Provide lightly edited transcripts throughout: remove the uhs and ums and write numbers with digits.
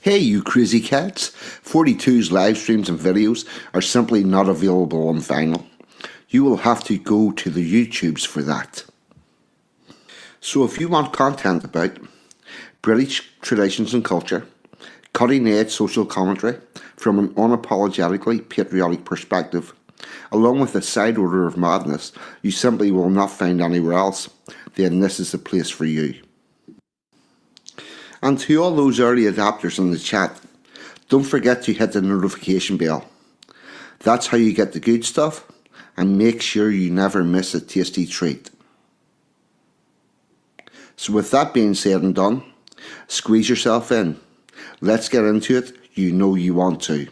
Hey, you crazy cats! 42's live streams and videos are simply not available on vinyl. You will have to go to the YouTubes for that. So if you want content about British traditions and culture, cutting-edge social commentary from an unapologetically patriotic perspective, along with a side order of madness you simply will not find anywhere else, then this is the place for you. And to all those early adapters in the chat, don't forget to hit the notification bell. That's how you get the good stuff, and make sure you never miss a tasty treat. So with that being said and done, squeeze yourself in. Let's get into it. You know you want to.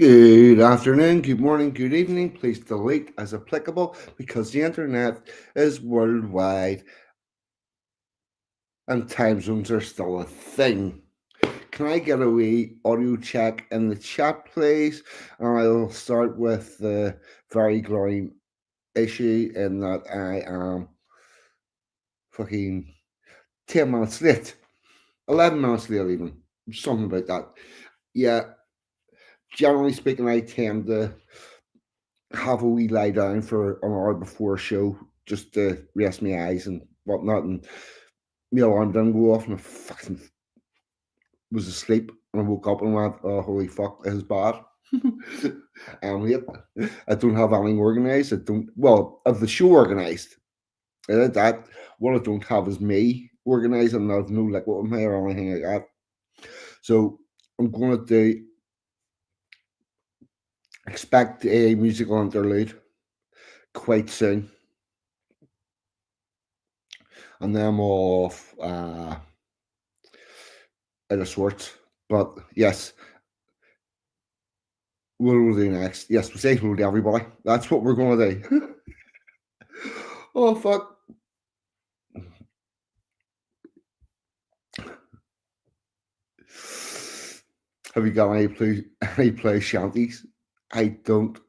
Good afternoon, good morning, good evening. Please delete as applicable because the internet is worldwide and time zones are still a thing. Can I get a wee audio check in the chat, please? And I'll start with the very glowing issue in that I am fucking 10 minutes late. 11 minutes late even. Something about that. Yeah, generally speaking, I tend to have a wee lie down for an hour before a show just to rest my eyes and whatnot. And my alarm didn't go off and I fucking was asleep. And I woke up and went, oh, holy fuck, this is bad. I'm late. I don't have anything organised. I have the show organised. I did that. What I don't have is me organised, and there's no liquid with me or anything like that. So I'm going to expect a musical interlude quite soon. And then I'm off out of sorts. But yes, what we'll do next. Yes, we'll say hello to everybody. That's what we're going to do. Oh, fuck. Have you got any play shanties? I don't.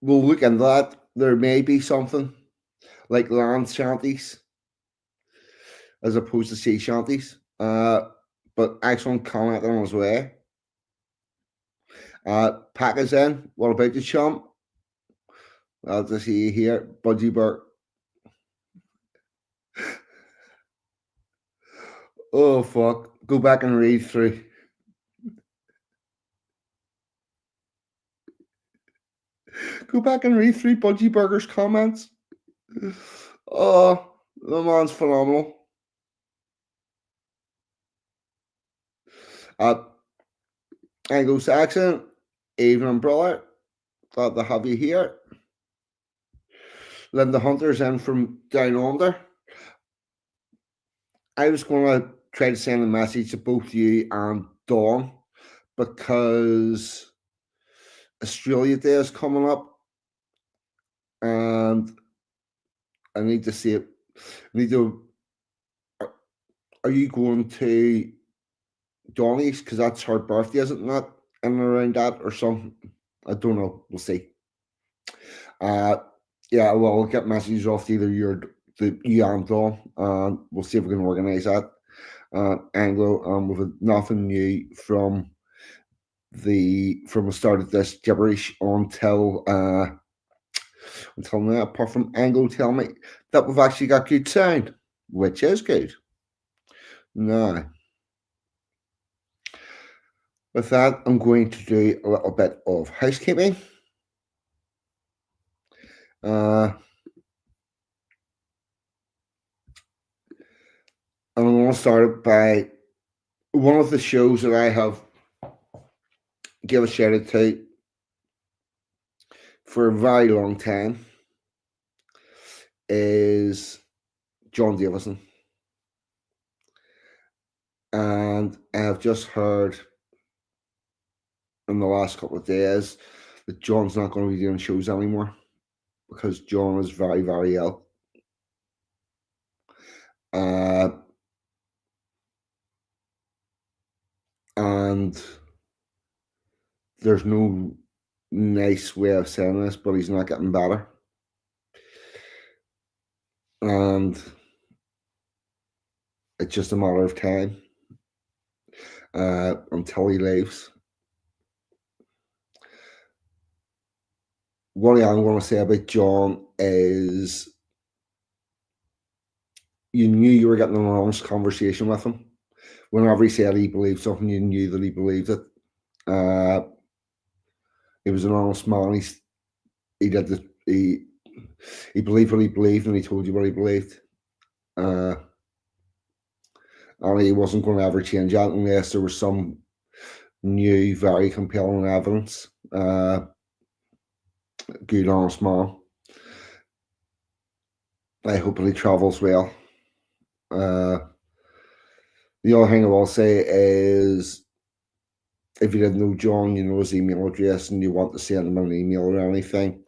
We'll look into that. There may be something like land shanties as opposed to sea shanties. But excellent comment on his way. Pack us in. What about the chump? I'll just see you here. Budgie Burke. Oh, fuck. Go back and read through. Go back and read through Budgie Burger's comments. Oh, the man's phenomenal. Anglo-Saxon, evening brother. Glad to have you here. Linda Hunter's in from down under. I was going to try to send a message to both you and Dawn because Australia Day is coming up and I need to see it. Are you going to Donnie's? Because that's her birthday, isn't that? In and around that or something? I don't know. We'll see. Yeah, well, I'll get messages off to either you and Dawn, and we'll see if we can organise that. Anglo, with nothing new from the start of this gibberish until now, apart from Anglo telling me that we've actually got good sound, which is good. Now, with that, I'm going to do a little bit of housekeeping. And I'm going to start by one of the shows that I have given a shout out to for a very long time is John Davison. And I have just heard in the last couple of days that John's not going to be doing shows anymore because John is very, very ill. and there's no nice way of saying this, but he's not getting better. And it's just a matter of time until he leaves. What I am going to say about John is you knew you were getting an honest conversation with him. Whenever he said he believed something, you knew that he believed it. He was an honest man. He did the he believed what he believed, and he told you what he believed. And he wasn't going to ever change that unless there was some new, very compelling evidence. Good, honest man. I hope that he travels well. The other thing I will say is, if you didn't know John, you know his email address and you want to send him an email or anything,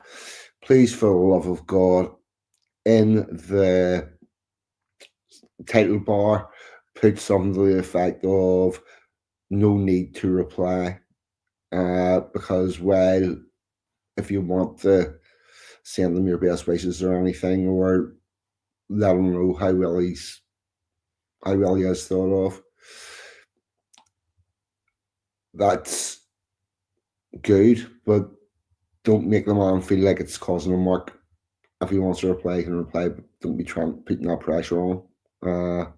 please, for the love of God, in the title bar, put something to the effect of no need to reply. Because while if you want to send them your best wishes or anything, or let him know how well he is thought of, that's good, but don't make the man feel like it's causing him work. If he wants to reply, he can reply, but don't be putting that pressure on him.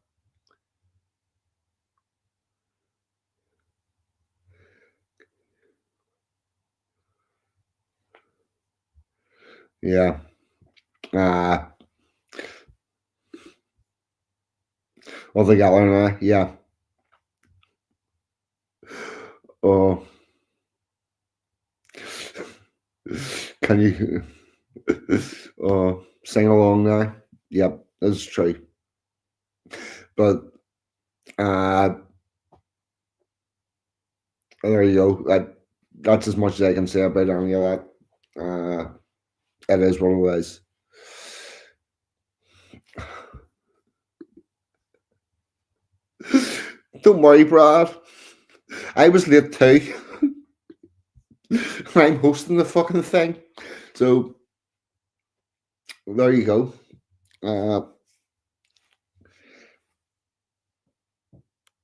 Yeah. All together now, yeah. Oh, can you sing along now? Yep, that's true. But there you go. That's as much as I can say about any of that. It is what it is. Don't worry, Brad. I was late too. I'm hosting the fucking thing. So there you go.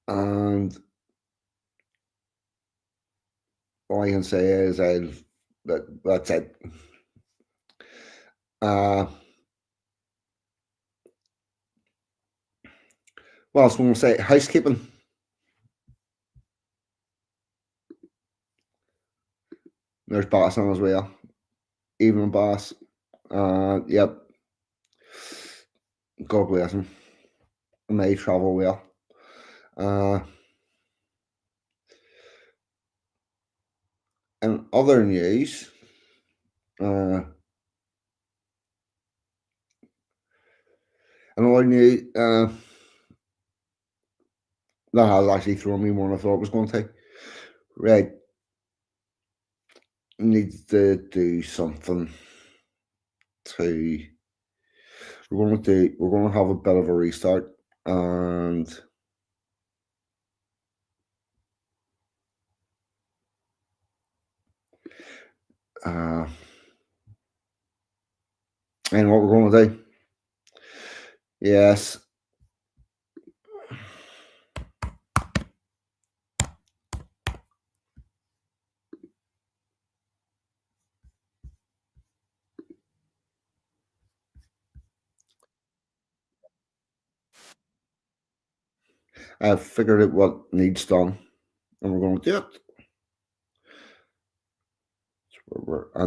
And all I can say is that's it. What else want to say? Housekeeping. There's Bass on as well. Evening Bass. Yep. God bless him. May travel well. And other news. Another news. That has actually thrown me more than I thought it was going to. Right. Needs to do something to. We're going to have a bit of a restart, and what we're going to do. Yes. I've figured out what needs done, and we're going to do it.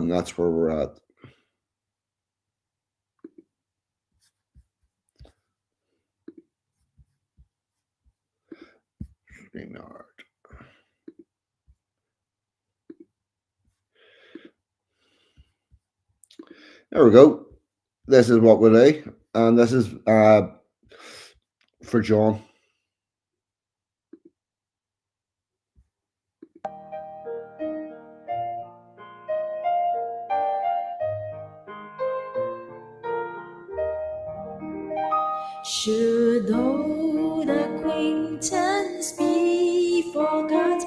That's where we're at. StreamYard. There we go. This is what we do, and this is for John. Should old acquaintance be forgot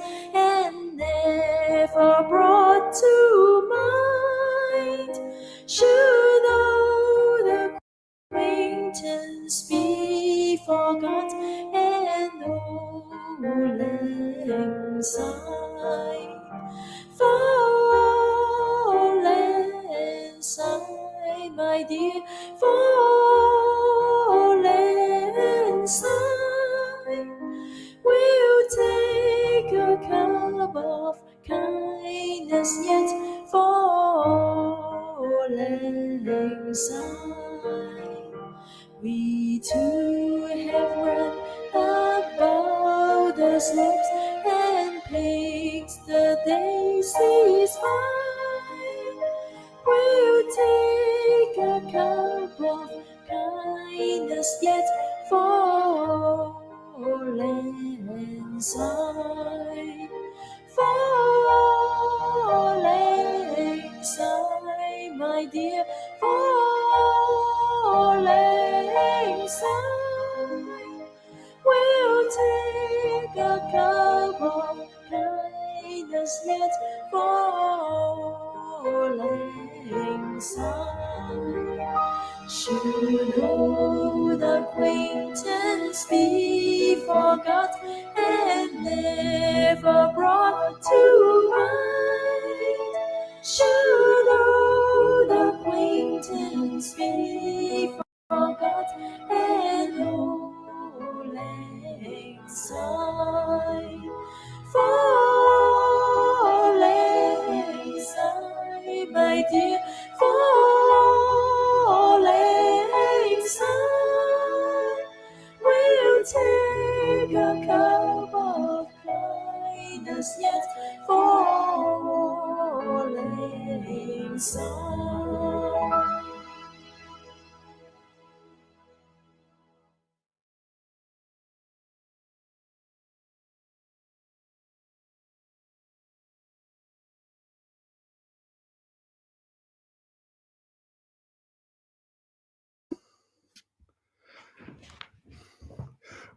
acquaintance be forgot, and old lang syne, fall and sigh, my dear, fall and sigh. We'll take a cup of kindness yet, fall and sigh. We too have run about the slopes and picked the daisies fine. We'll take a cup of kindness yet, fallen sigh, fallen sigh, my dear, fallen sigh. We'll take a cup of kindness yet, falling sigh. Should old acquaintance be forgot and never brought to mind? Should old acquaintance be forgot and old lang syne, falling sigh, my dear, falling sigh. We'll take a cup of kindness yet, falling sigh.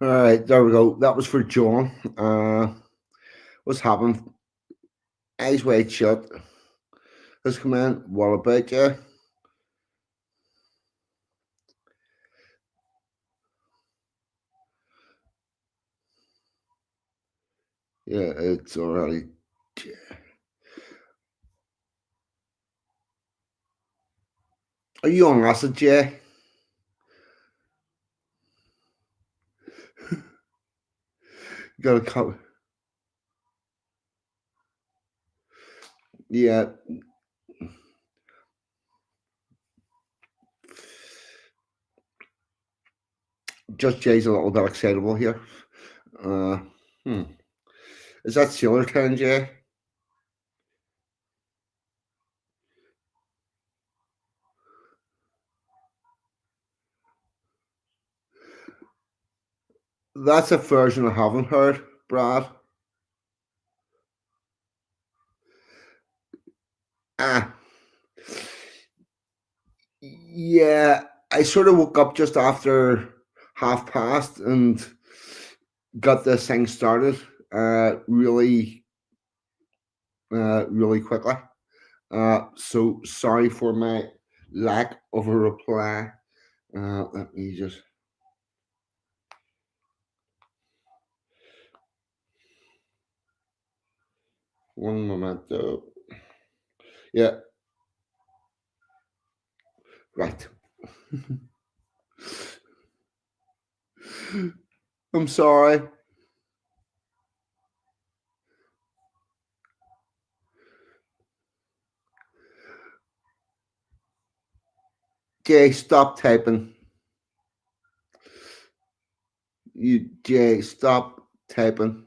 All right, there we go. That was for John. What's happened? Eyes wide shut. Has come in. What about you? Yeah, it's already. Are you on acid, Jay? You gotta come. Yeah, just Jay's a little bit excitable here. Uh, hmm. Is that Sailor Town, Jay? That's a version I haven't heard, Brad. Ah, yeah. I sort of woke up just after past and got this thing started really quickly. So sorry for my lack of a reply. Let me just one moment though. Yeah, right. I'm sorry. Jay, stop typing. Jay, stop typing.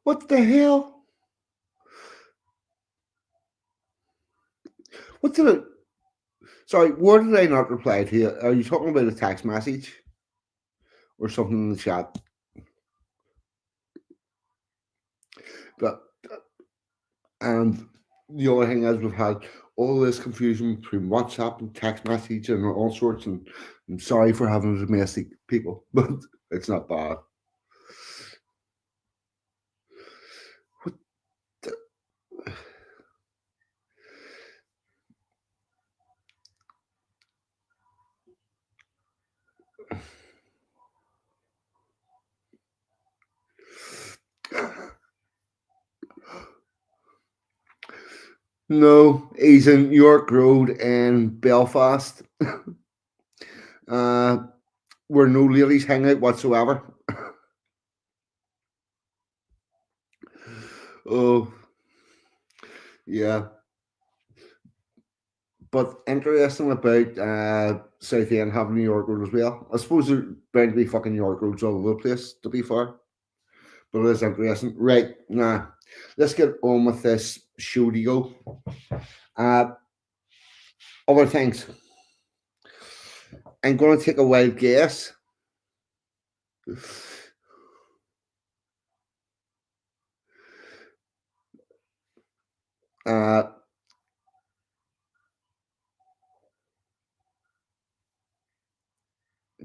What the hell? What did it? Sorry, where did I not reply to you? Are you talking about a text message or something in the chat? But and the other thing is we've had all this confusion between WhatsApp and text message and all sorts. And I'm sorry for having domestic people, but it's not bad. No, he's in York Road in Belfast, uh, where no ladies hang out whatsoever. Oh, yeah. But interesting about South End having New York Road as well. I suppose there's bound to be fucking New York Roads all over the place, to be fair. But it is interesting. Right, now, let's get on with this show to go. Uh, Other things. I'm going to take a wild guess. Uh,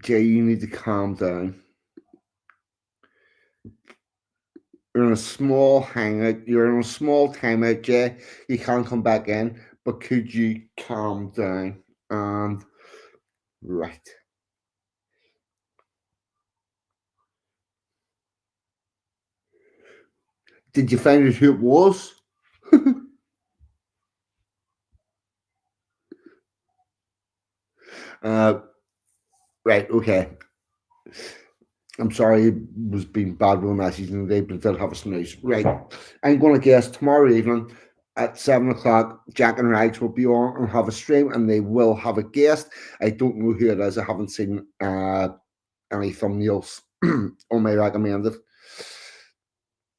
Jay, you need to calm down. You're in a small hangout. You're in a small timeout, Jay. You can't come back in, but could you calm down? And right. Did you find out who it was? uh, right. Okay. I'm sorry it was being bad with the message today, but I did have a snooze. Right. I'm going to guess tomorrow evening at 7 o'clock, Jack and Rags will be on and have a stream, and they will have a guest. I don't know who it is. I haven't seen any thumbnails on my recommended,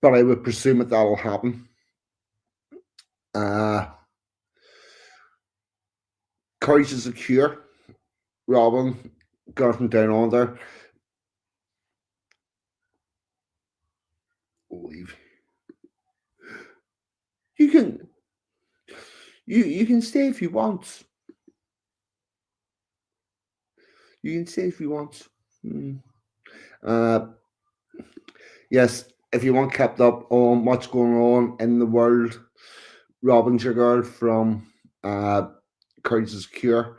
but I would presume that that'll happen. Uh, Courage is a cure. Robin, girl from down under. Leave. You can you can stay if you want. You can stay if you want. Hmm. Uh, yes, if you want kept up on what's going on in the world, Robin's your girl from Courage is a Cure.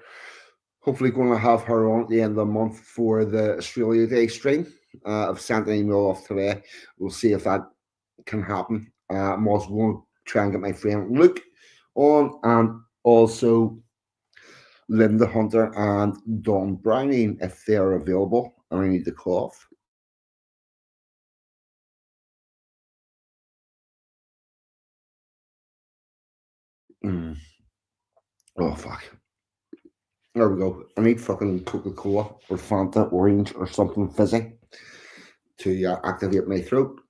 Hopefully, going to have her on at the end of the month for the Australia Day stream. I've sent an email off today. We'll see if that can happen. I'm also going to try and get my friend Luke on, and also Linda Hunter and Dawn Browning if they're available. And I need to cough. Mm. Oh fuck. There we go. I need fucking Coca Cola or Fanta Orange or something fizzy to activate my throat.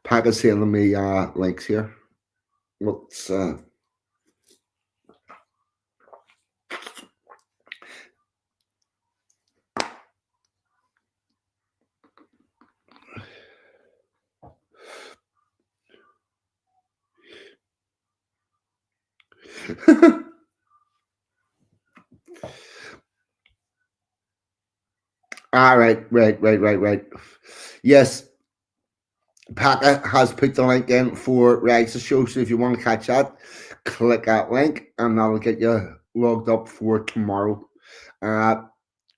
Pack is sending me links here. What's right. Yes, Paca has put the link in for Rex show, so if you want to catch that, click that link and that'll get you logged up for tomorrow. Uh,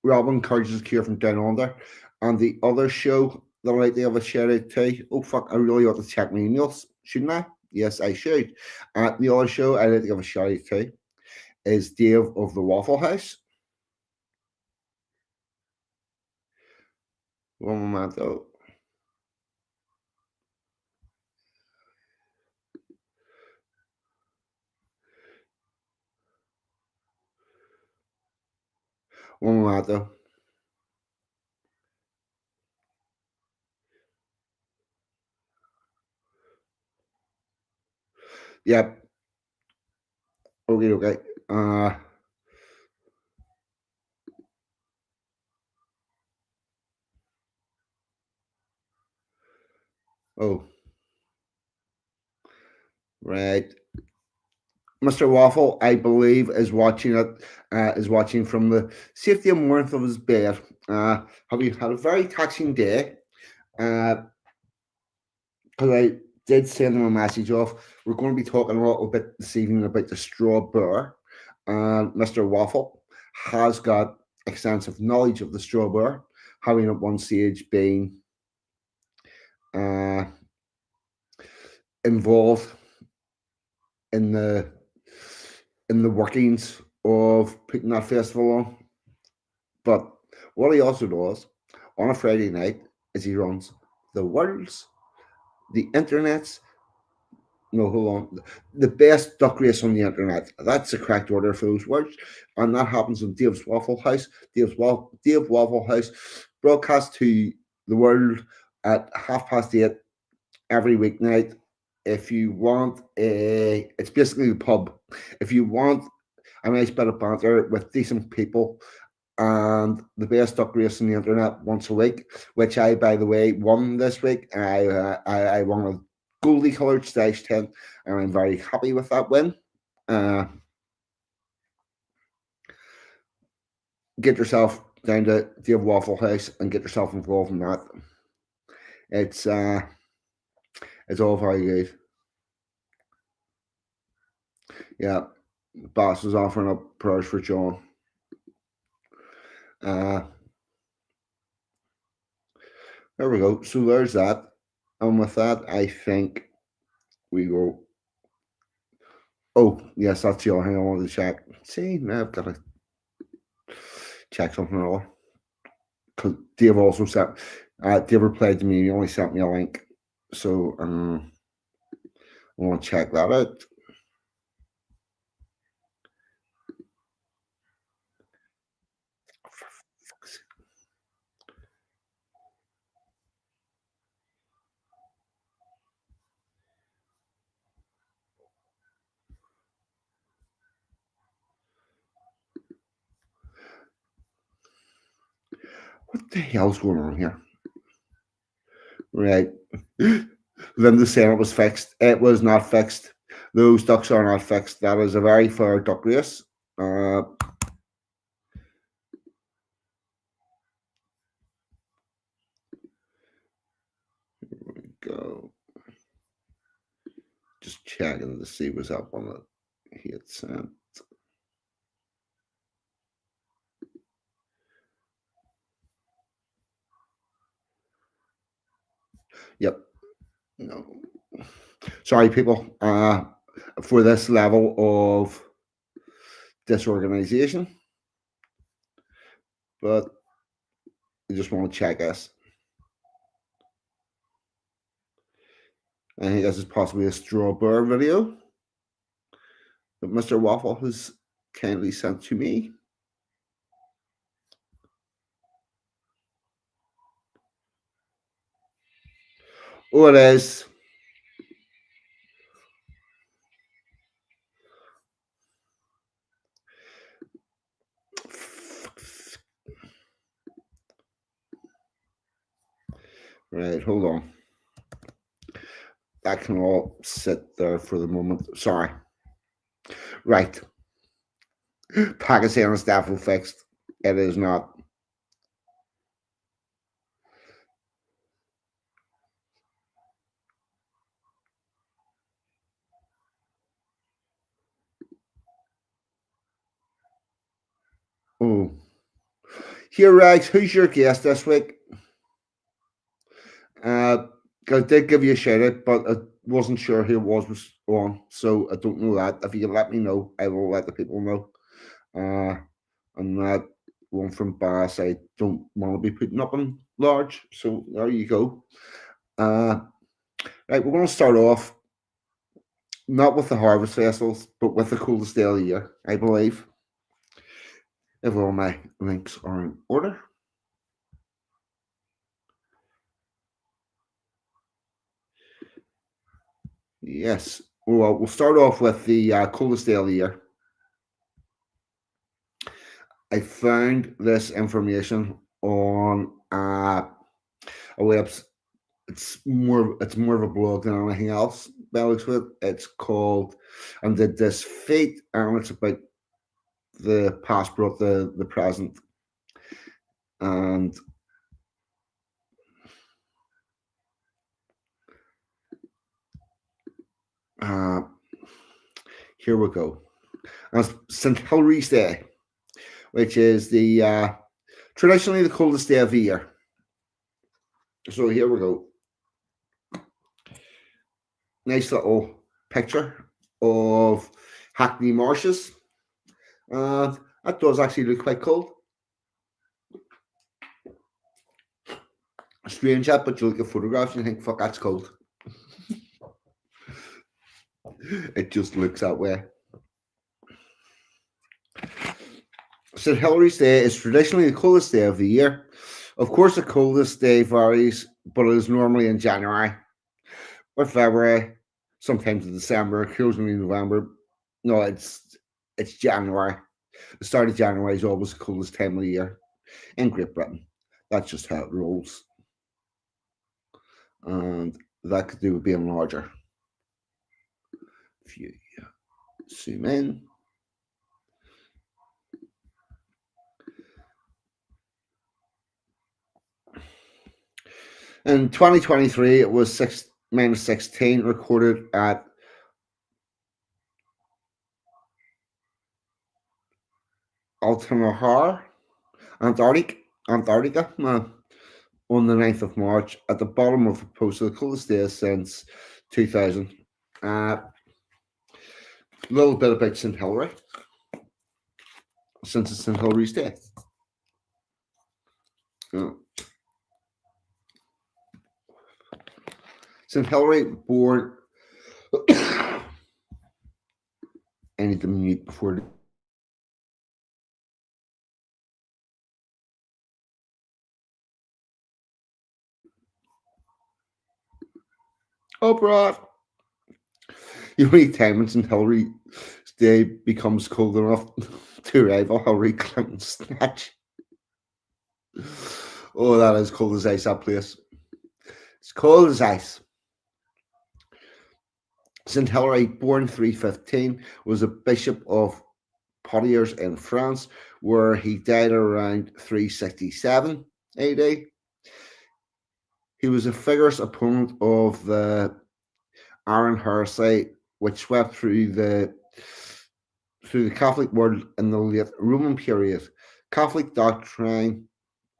Robin Courageous Cure from Down Under. And the other show that I like to have a shout out to, oh fuck, I really ought to check my emails, shouldn't I? Yes, I should. The other show I like to give a shout out to is Dave of the Waffle House. One momento. One momento. Yep. Okay. Oh, right. Mr. Waffle, I believe, is watching it. Is watching from the safety and warmth of his bed. Have you had a very taxing day? Because I did send him a message off. We're going to be talking a little bit this evening about the straw burr. And Mr. Waffle has got extensive knowledge of the straw burr, having at one stage been involved in the workings of putting that festival on. But what he also does on a Friday night is he runs the world's, the internet's, no, hold on, the best duck race on the internet. That's the correct order for those words. And that happens in Dave's Waffle House. Dave Waffle House broadcast to the world at 8:30 every weeknight. If you want it's basically a pub. If you want a nice bit of banter with decent people and the best duck race on the internet once a week, which I, by the way, won this week. I won a goldie coloured stage 10, and I'm very happy with that win. Uh, get yourself down to Dave Waffle House and get yourself involved in that. It's uh, it's all very good. Yeah, Boss is offering up prayers for John. Uh, there we go. So there's that. And with that, I think we go. Oh, yes, that's the other thing I wanted to check. See, now I've got to check something else. Because Dave also sent, Dave replied to me, he only sent me a link. So I want to check that out. What the hell's going on here? Right. Linda saying it was fixed. It was not fixed. Those ducks are not fixed. That is a very fair duck race. Go. Just checking to see what's up on it. He had sent. Yep. No. Sorry, people. For this level of disorganization, but I just want to check us. I think this is possibly a strawberry video that Mr. Waffle has kindly sent to me. Oh, it is. Right, hold on. That can all sit there for the moment. Sorry. Right. Pakistan is definitely fixed. It is not. Oh. Here, Rags, who's your guest this week? I did give you a shout out, but I wasn't sure who it was on, so I don't know that. If you can let me know, I will let the people know. And that one from Bass, I don't want to be putting up in large, so there you go. Right, we're going to start off not with the harvest festivals, but with the coldest day of the year, I believe. If all my links are in order. Yes. Well, we'll start off with the coldest day of the year. I found this information on a website. It's more of a blog than anything else. Belix with it's called and did this fate, and it's about the past brought the present, and here we go. And it's St. Hilary's Day, which is the traditionally the coldest day of the year. So here we go. nice little picture of Hackney Marshes. That does actually look quite cold. Strange that, but you look at photographs and you think, fuck, that's cold. It just looks that way. St. Hilary's Day is traditionally the coldest day of the year. Of course, the coldest day varies, but it is normally in January or February, sometimes in December, occasionally November. No, it's January. The start of January is always the coldest time of the year in Great Britain. That's just how it rolls. And that could do with being larger. If you zoom in. In 2023, it was -16 recorded at Altanahar, Antarctica, on the 9th of March, at the bottom of the post of the coldest day since 2000. A little bit about St. Hilary, since it's St. Hilary's Day. St. Hilary, born. I need to mute before. Oh, Brad. The only time when St. Hilary's Day becomes cold enough to rival Hillary Clinton's snatch. Oh, that is cold as ice, that place. It's cold as ice. St. Hilary, born 315, was a bishop of Poitiers in France, where he died around 367 AD. He was a vigorous opponent of the Arian heresy, which swept through the Catholic world in the late Roman period. Catholic doctrine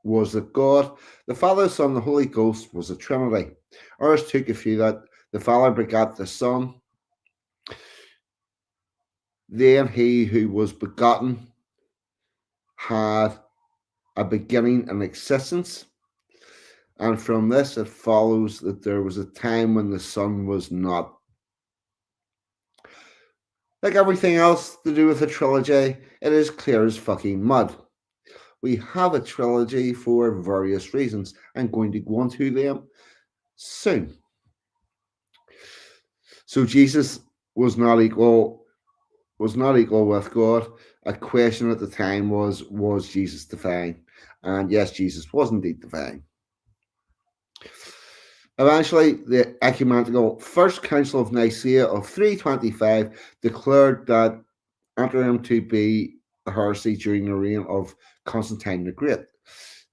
was that God, the Father, the Son, the Holy Ghost was a Trinity. Ours took a few that the Father begat the Son, then he who was begotten had a beginning and existence, and from this it follows that there was a time when the Son was not. Like everything else to do with a trilogy, it is clear as fucking mud. We have a trilogy for various reasons. I'm going to go into them soon. So Jesus was not equal with God. A question at the time was Jesus divine? And yes, Jesus was indeed divine. Eventually, the ecumenical First Council of Nicaea of 325 declared that Antiochum to be a heresy during the reign of Constantine the Great.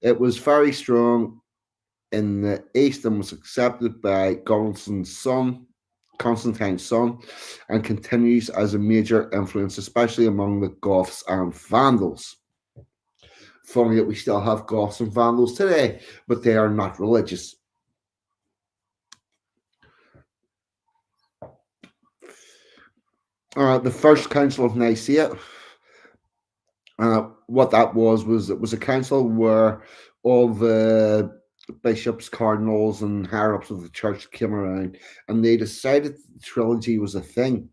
It was very strong in the East and was accepted by Constantine's son, and continues as a major influence, especially among the Goths and Vandals. Funny that we still have Goths and Vandals today, but they are not religious. The First Council of Nicaea, what that was it was a council where all the bishops, cardinals, and higher ups of the church came around, and they decided the trilogy was a thing.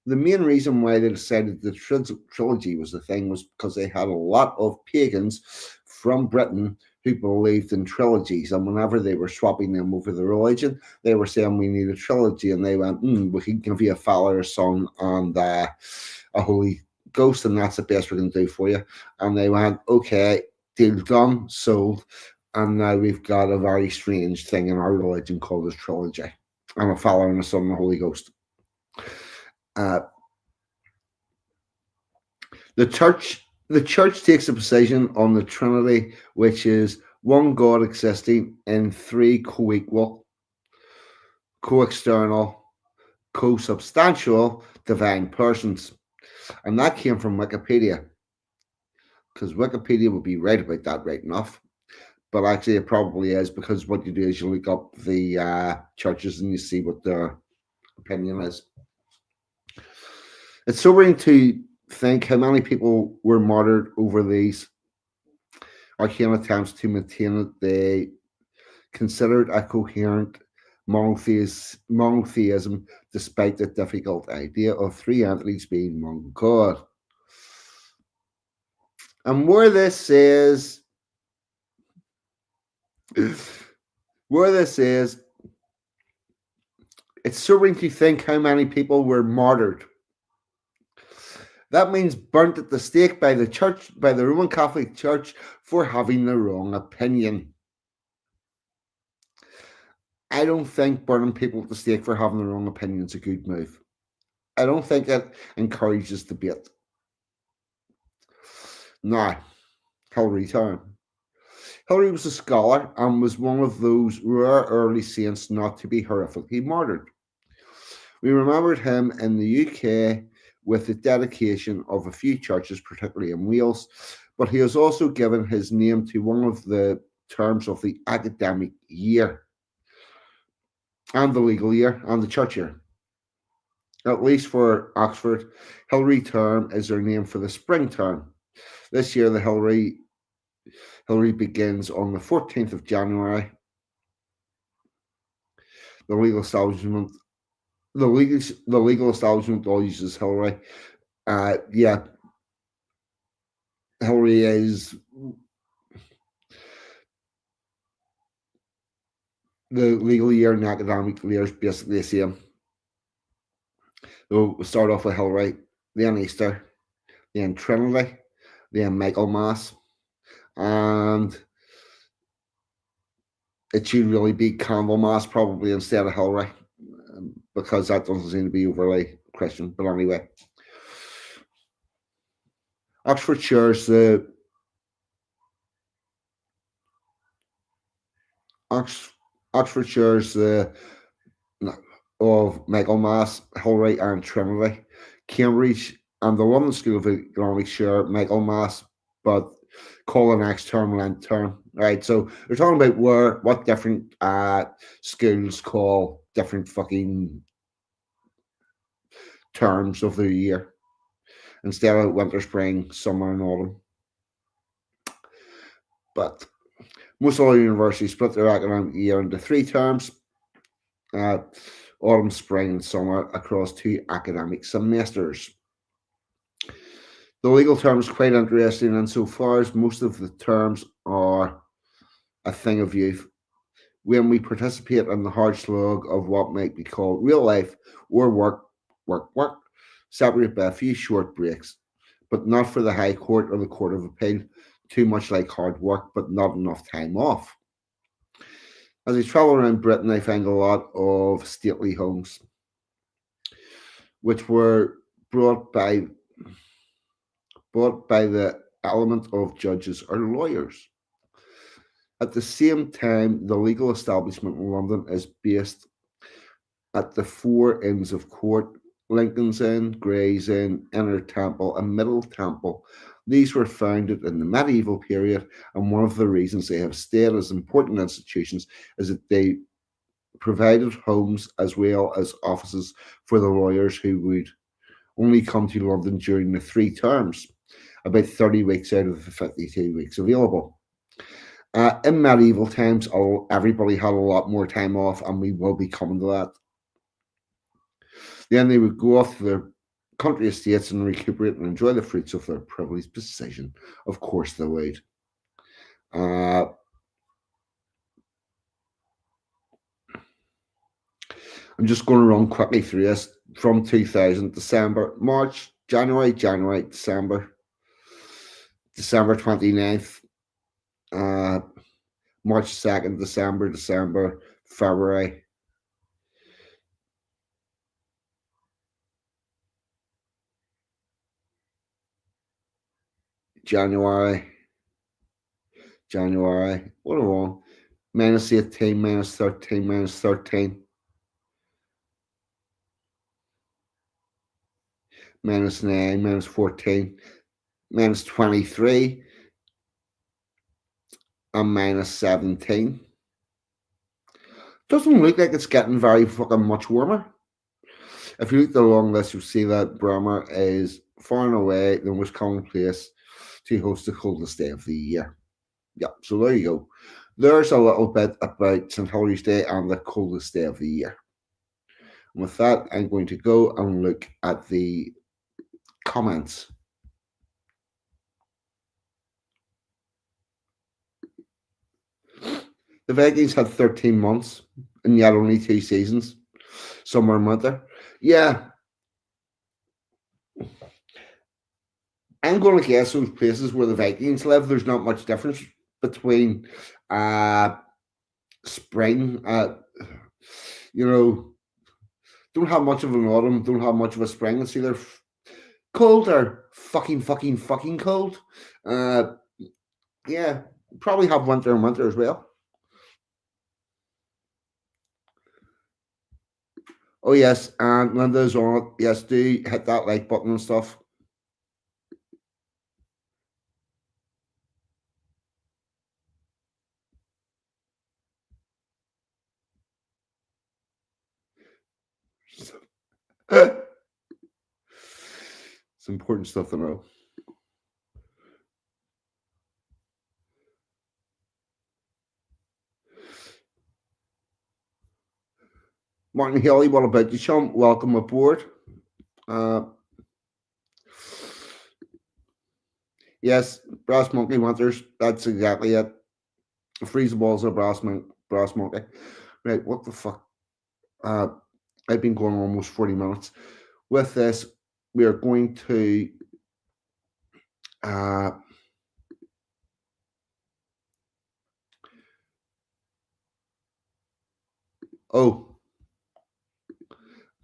The main reason why they decided the trilogy was a thing was because they had a lot of pagans from Britain who believed in trilogies, and whenever they were swapping them over the religion, they were saying we need a trilogy, and they went, we can give you a Father, a Son, and a Holy Ghost, and that's the best we can do for you. And they went, okay, deal done, sold. And now we've got a very strange thing in our religion called a trilogy, and a Father and a Son and a Holy Ghost. The church takes a position on the Trinity, which is one God existing in three co-equal, co-external, co-substantial divine persons. And that came from Wikipedia, because Wikipedia would be right about that right enough. But actually, it probably is, because what you do is you look up the churches and you see what their opinion is. It's sobering to think how many people were martyred over these arcane attempts to maintain that they considered a coherent monotheism despite the difficult idea of three entities being one God. And where this is, it's sobering to think how many people were martyred. That means burnt at the stake by the church, by the Roman Catholic Church, for having the wrong opinion. I don't think burning people at the stake for having the wrong opinion is a good move. I don't think it encourages debate. Now, Hilary Town. Hilary was a scholar and was one of those rare early saints not to be horrifically martyred. We remembered him in the UK with the dedication of a few churches, particularly in Wales, but he has also given his name to one of the terms of the academic year and the legal year and the church year. At least for Oxford, Hilary term is their name for the spring term. This year, the Hilary begins on the 14th of January. The legal establishment all uses Hilary. Yeah, Hilary is the legal year and academic year is basically the same. So we'll start off with Hilary, then Easter, then Trinity, then Michaelmas, and it should really be Candlemas probably instead of Hilary, because that doesn't seem to be overly Christian. But anyway, Oxford shares the Oxford shares the of Michaelmas, Hilary, and Trinity. Cambridge and the London School of Economics share Michaelmas, but call the next term Lent term. Right, so they're talking about what different schools call different fucking terms of the year instead of winter, spring, summer, and autumn. But most other universities split their academic year into three terms: autumn, spring, and summer across two academic semesters. The legal term is quite interesting insofar as most of the terms are a thing of youth. When we participate in the hard slog of what might be called real life or work, separated by a few short breaks, but not for the High Court or the Court of Appeal, too much like hard work, but not enough time off. As I travel around Britain, I find a lot of stately homes, which were brought by the element of judges or lawyers. At the same time, the legal establishment in London is based at the four inns of court: Lincoln's Inn, Gray's Inn, Inner Temple, and Middle Temple. These were founded in the medieval period, and one of the reasons they have stayed as important institutions is that they provided homes as well as offices for the lawyers who would only come to London during the three terms, about 30 weeks out of the 52 weeks available. In medieval times, everybody had a lot more time off, and we will be coming to that. Then they would go off to their country estates and recuperate and enjoy the fruits of their privileged position. Of course, they would. I'm just going to run quickly through this from 2000: December, March, January, December 29th, March 2nd, December, February, January, what are we on? Minus 18, minus 13, minus 13, minus 9, minus 14, minus 23, and minus 17. Doesn't look like it's getting very fucking much warmer. If you look at the long list, you'll see that Bremer is far and away the most common place to host the coldest day of the year. Yeah, so there you go. There's a little bit about St. Hilary's Day and the coldest day of the year. And with that, I'm going to go and look at the comments. The Vikings had 13 months and yet only 2 seasons, summer and winter. Yeah, I'm going to guess those places where the Vikings live, there's not much difference between uh, spring, you know, don't have much of an autumn, don't have much of a spring. It's either cold or fucking cold. Uh, yeah, probably have winter and winter as well. Oh yes, and Linda's on it. Yes, do hit that like button and stuff. It's important stuff to know. Martin Haley, what about you, chum? Welcome aboard. Uh, yes, brass monkey winters. That's exactly it. Freeze the balls of brass monkey. Right, what the fuck? Uh, I've been going almost 40 minutes. With this, we are going to uh, oh,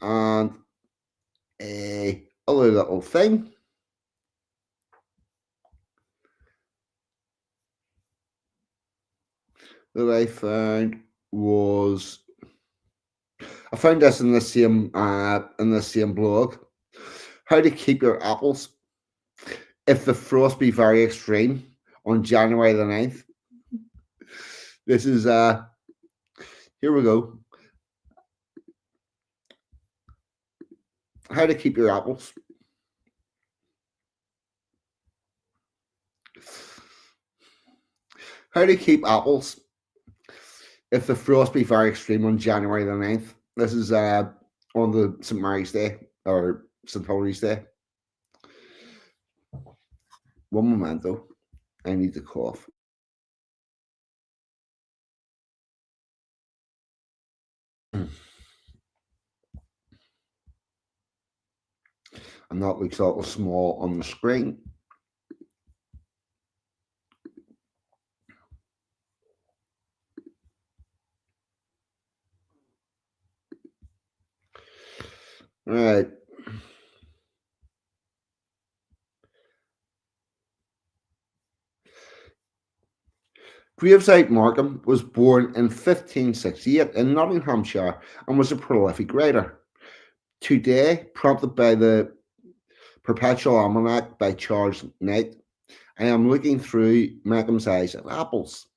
and a other little thing that I found was I found this in the same blog. How to keep your apples if the frost be very extreme on January the 9th. This is here we go. How to keep your apples. How to keep apples if the frost be very extreme on January the 9th. This is on the St. Mary's Day or St. Hilary's Day. One momento. I need to cough. And that looks a little small on the screen. Right. Graveside Markham was born in 1568 in Nottinghamshire and was a prolific writer. Today, prompted by the Perpetual Almanac by Charles Knight, I am looking through Malcolm's eyes at apples.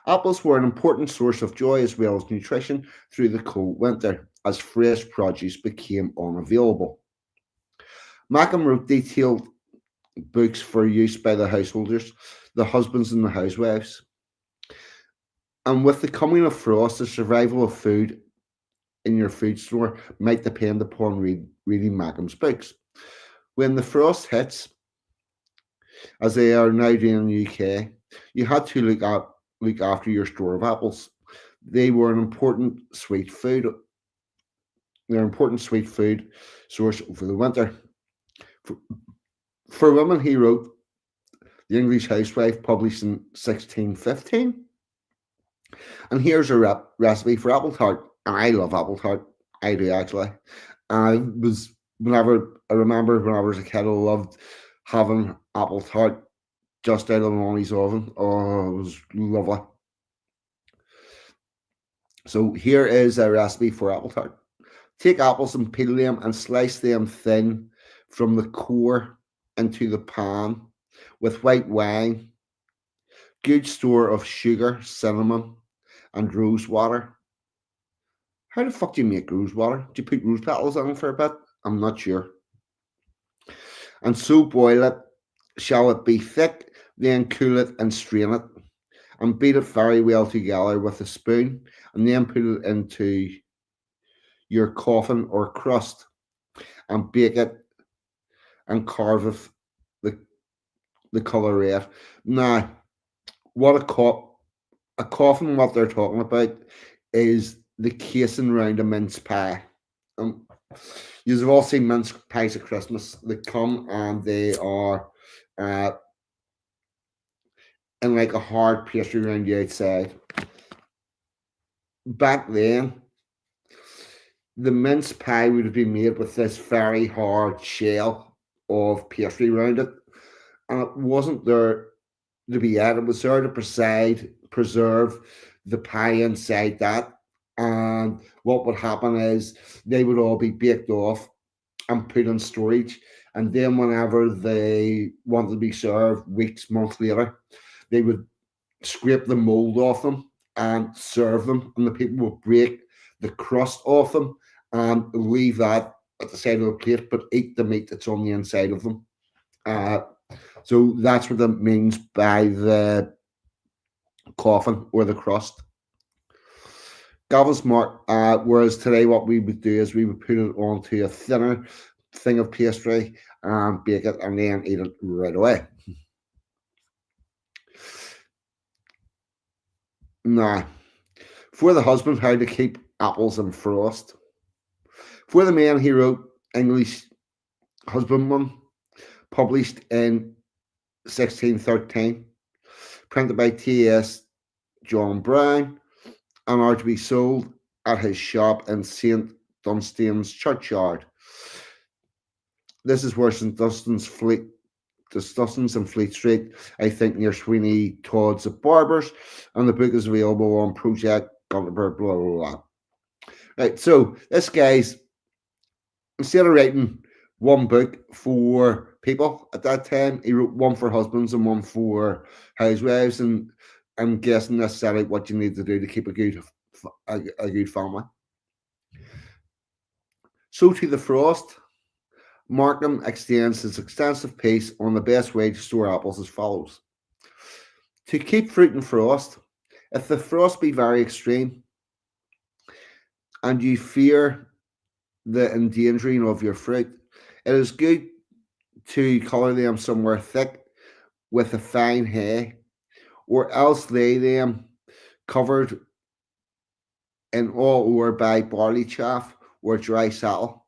Apples were an important source of joy as well as nutrition through the cold winter, as fresh produce became unavailable. Malcolm wrote detailed books for use by the householders, the husbands and the housewives. And with the coming of frost, the survival of food in your food store might depend upon reading Malcolm's books. When the frost hits, as they are now doing in the UK, you had to look after your store of apples. They were an important sweet food. They're an important sweet food source for the winter. For women, he wrote The English Housewife, published in 1615. And here's a recipe for apple tart. And I love apple tart. I do actually. I was I remember when I was a kid, I loved having apple tart just out of mommy's oven. Oh, it was lovely. So here is a recipe for apple tart. Take apples and peel them and slice them thin from the core into the pan with white wine, good store of sugar, cinnamon, and rose water. How the fuck do you make rose water? Do you put rose petals on it for a bit? I'm not sure. And so boil it. Shall it be thick? Then cool it and strain it. And beat it very well together with a spoon. And then put it into your coffin or crust and bake it and carve it the, the colour red. Now, what a coffin, what they're talking about is the casing round a mince pie. Um, you've all seen mince pies at Christmas. They come and they are uh, in like a hard pastry around the outside. Back then, the mince pie would have been made with this very hard shell of pastry around it, and it wasn't there to be at. It was there to preserve the pie inside that. And what would happen is they would all be baked off and put in storage. And then whenever they wanted to be served weeks, months later, they would scrape the mold off them and serve them. And the people would break the crust off them and leave that at the side of the plate, but eat the meat that's on the inside of them. Uh, so that's what it means by the coffin or the crust. Gavin's mark. Whereas today, what we would do is we would put it onto a thinner thing of pastry and bake it and then eat it right away. Now, for the husband, how to keep apples in frost. For the man, he wrote English Husbandman, published in 1613, printed by T.S. John Brown, and are to be sold at his shop in St. Dunstan's churchyard. This is where St. Dunstan's and Fleet Street, I think near Sweeney Todd's at Barbers, and the book is available on Project Gutenberg, blah, blah, blah. Right, so this guy's, instead of writing one book for people at that time, he wrote one for husbands and one for housewives, and I'm guessing that's exactly what you need to do to keep a good family. So to the frost, Markham extends his extensive piece on the best way to store apples as follows. To keep fruit in frost, if the frost be very extreme and you fear the endangering of your fruit, it is good to colour them somewhere thick with a fine hay, or else lay them covered in all over by barley chaff or dry saddle.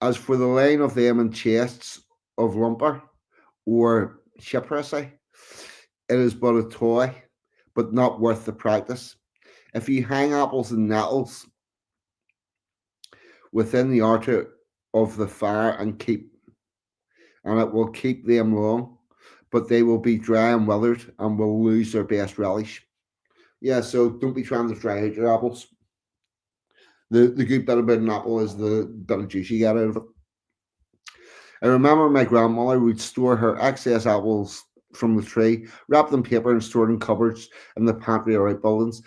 As for the laying of them in chests of lumber or shipwreck, it is but a toy, but not worth the practice. If you hang apples and nettles within the arter of the fire and it will keep them long, but they will be dry and withered and will lose their best relish. Yeah, so don't be trying to dry out your apples. The good bit about an apple is the bit of juice you get out of it. I remember my grandmother would store her excess apples from the tree, wrapped in paper and stored in cupboards in the pantry or outbuildings.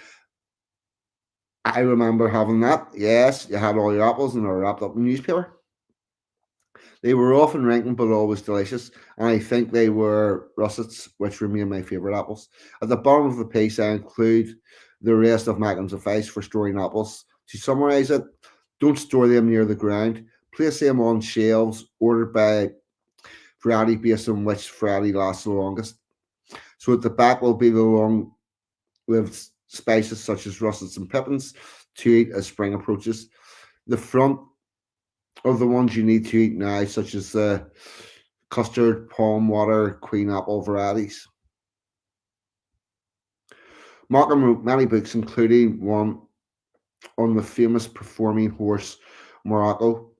I remember having that. Yes, you had all your apples and they were wrapped up in newspaper. They were often ranking but always delicious, and I think they were russets, which remain my favourite apples. At the bottom of the piece, I include the rest of Macklin's advice for storing apples. To summarise it, don't store them near the ground. Place them on shelves ordered by variety based on which variety lasts the longest. So at the back will be the long-lived spices such as russets and pippins to eat as spring approaches. The front of the ones you need to eat now, such as the custard, palm water, queen apple varieties. Markham wrote many books, including one on the famous performing horse Morocco.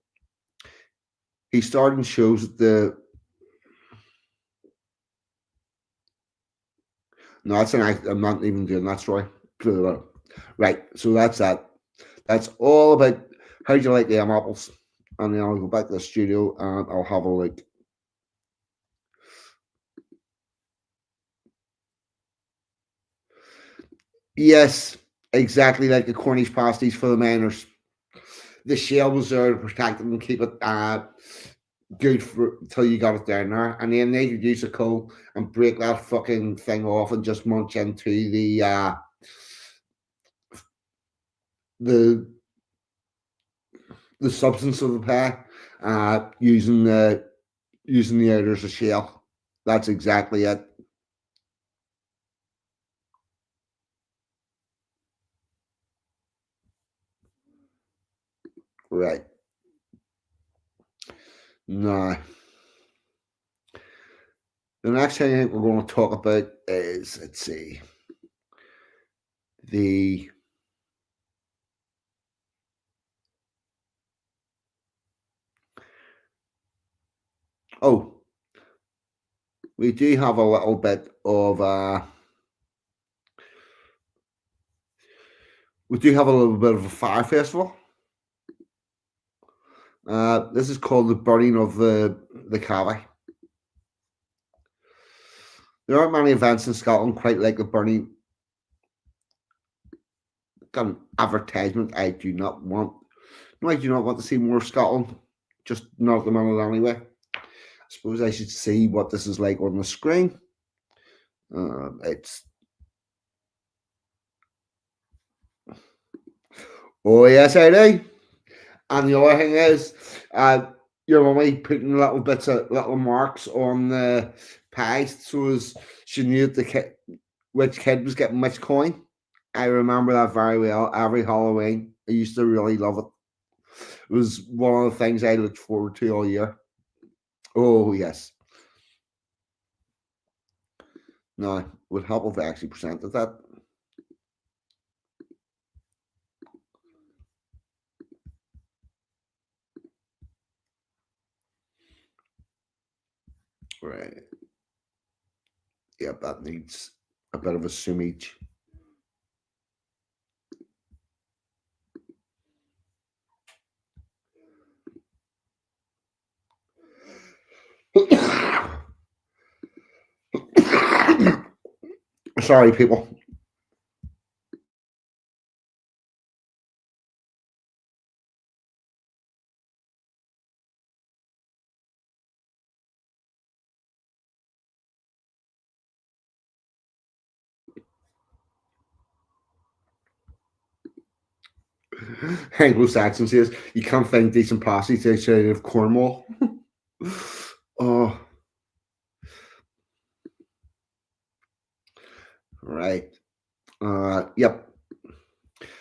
He starred in shows at the. No, that's an act. I'm not even doing that story. Right, so that's that. That's all about how do you like the apples. And then I'll go back to the studio and I'll have a look. Yes, exactly like the Cornish pasties for the miners. The shell was there to protect it and keep it good for till you got it down there, and then they could use a coal and break that fucking thing off and just munch into the the substance of the pie, using the outer as a shell. That's exactly it. Right. Now, the next thing I think we're going to talk about is, let's see, the oh, we do have a little bit of we do have a little bit of a fire festival. This is called the burning of the Cavity. There aren't many events in Scotland quite like the burning. Got an advertisement I do not want. No, I do not want to see more of Scotland. Just not at the minute anyway. I suppose I should see what this is like on the screen. It's oh yes, I do. And the other thing is, your mummy putting little marks on the pies so as she knew which kid was getting which coin. I remember that very well. Every Halloween, I used to really love it. It was one of the things I looked forward to all year. Oh yes. No, it would help if I actually presented that. Right. Yep, that needs a bit of a zoomage. Sorry, people. Anglo-Saxon says you can't find decent pasties outside of Cornwall. Oh, right. Yep.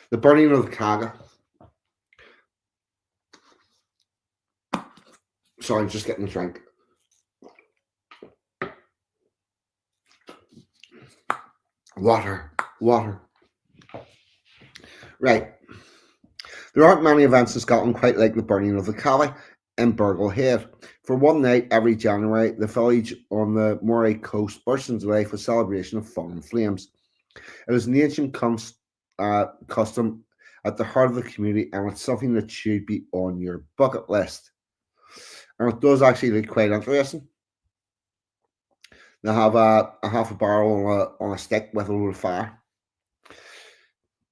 The burning of the Kaga. Sorry, just getting a drink. Water. Right. There aren't many events in Scotland quite like the burning of the Cavity in Burgle Head. For one night every January, the village on the Moray coast bursts into life with celebration of fun and flames. It is an ancient custom at the heart of the community, and it's something that should be on your bucket list. And it does actually look quite interesting. They have a half a barrel on a stick with a little fire.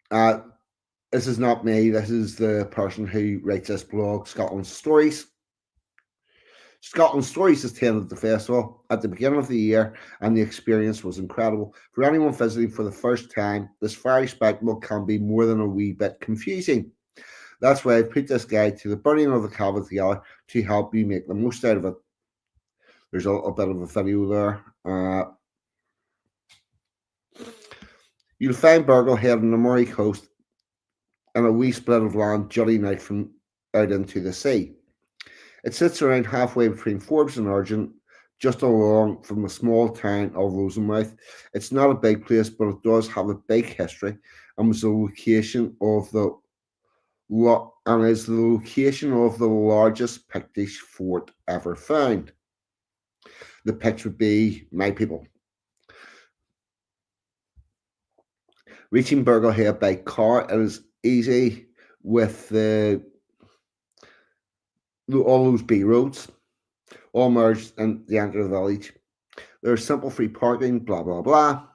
Uh, this is not me. This is the person who writes this blog, Scotland Stories. Scotland Stories attended the festival at the beginning of the year, and the experience was incredible. For anyone visiting for the first time, this fiery spectacle can be more than a wee bit confusing. That's why I put this guide to the burning of the Cavity together to help you make the most out of it. There's a little bit of a video there. You'll find Burgle Head on the Moray coast and a wee split of land jutting out into the sea. It sits around halfway between Forbes and Argent, just along from the small town of Rosenmouth. It's not a big place, but it does have a big history and was the location of the is the location of the largest Pictish fort ever found. The pitch would be my people. Reaching Burgle Head by car, it is easy with all those B roads, all merged in the end of the village. There's simple free parking, blah blah blah.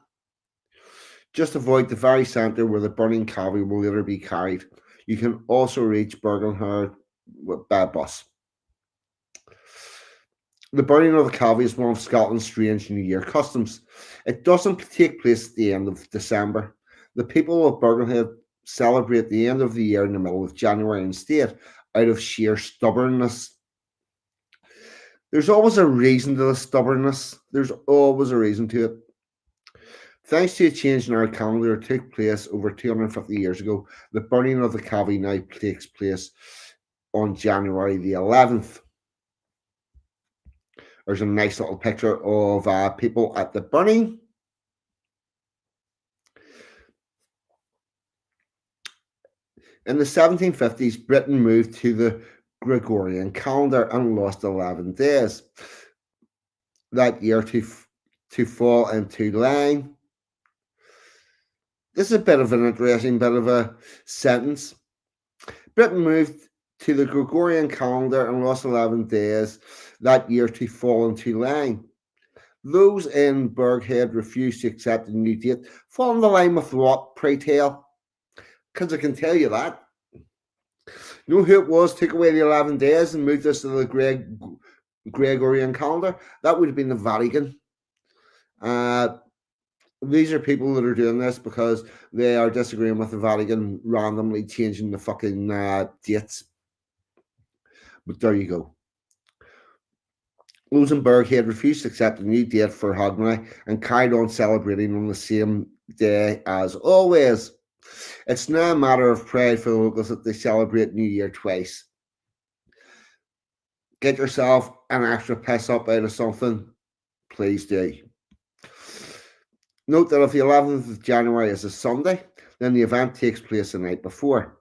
Just avoid the very centre where the burning cavity will later be carried. You can also reach Bergenhard by bus. The burning of the cavity is one of Scotland's strange New Year customs. It doesn't take place at the end of December. The people of Bergenhead celebrate the end of the year in the middle of January instead, out of sheer stubbornness. There's always a reason to the stubbornness. There's always a reason to it. Thanks to a change in our calendar that took place over 250 years ago, the burning of the cavity now takes place on January the 11th. There's a nice little picture of people at the burning. In the 1750s, Britain moved to the Gregorian calendar and lost 11 days that year to fall into line. This is a bit of an interesting bit of a sentence. Britain moved to the Gregorian calendar and lost 11 days that year to fall into line. Those in Berghead refused to accept the new date. Fall in the line with what, pray tell? Because I can tell you that. You know who it was took away the 11 days and moved us to the Gregorian calendar? That would have been the Vatican. These are people that are doing this because they are disagreeing with the Vatican randomly changing the fucking dates. But there you go. Luxembourg had refused to accept a new date for Hogmanay and carried on celebrating on the same day as always. It's now a matter of pride for the locals that they celebrate New Year twice. Get yourself an extra piss up out of something, please do. Note that if the 11th of January is a Sunday, then the event takes place the night before.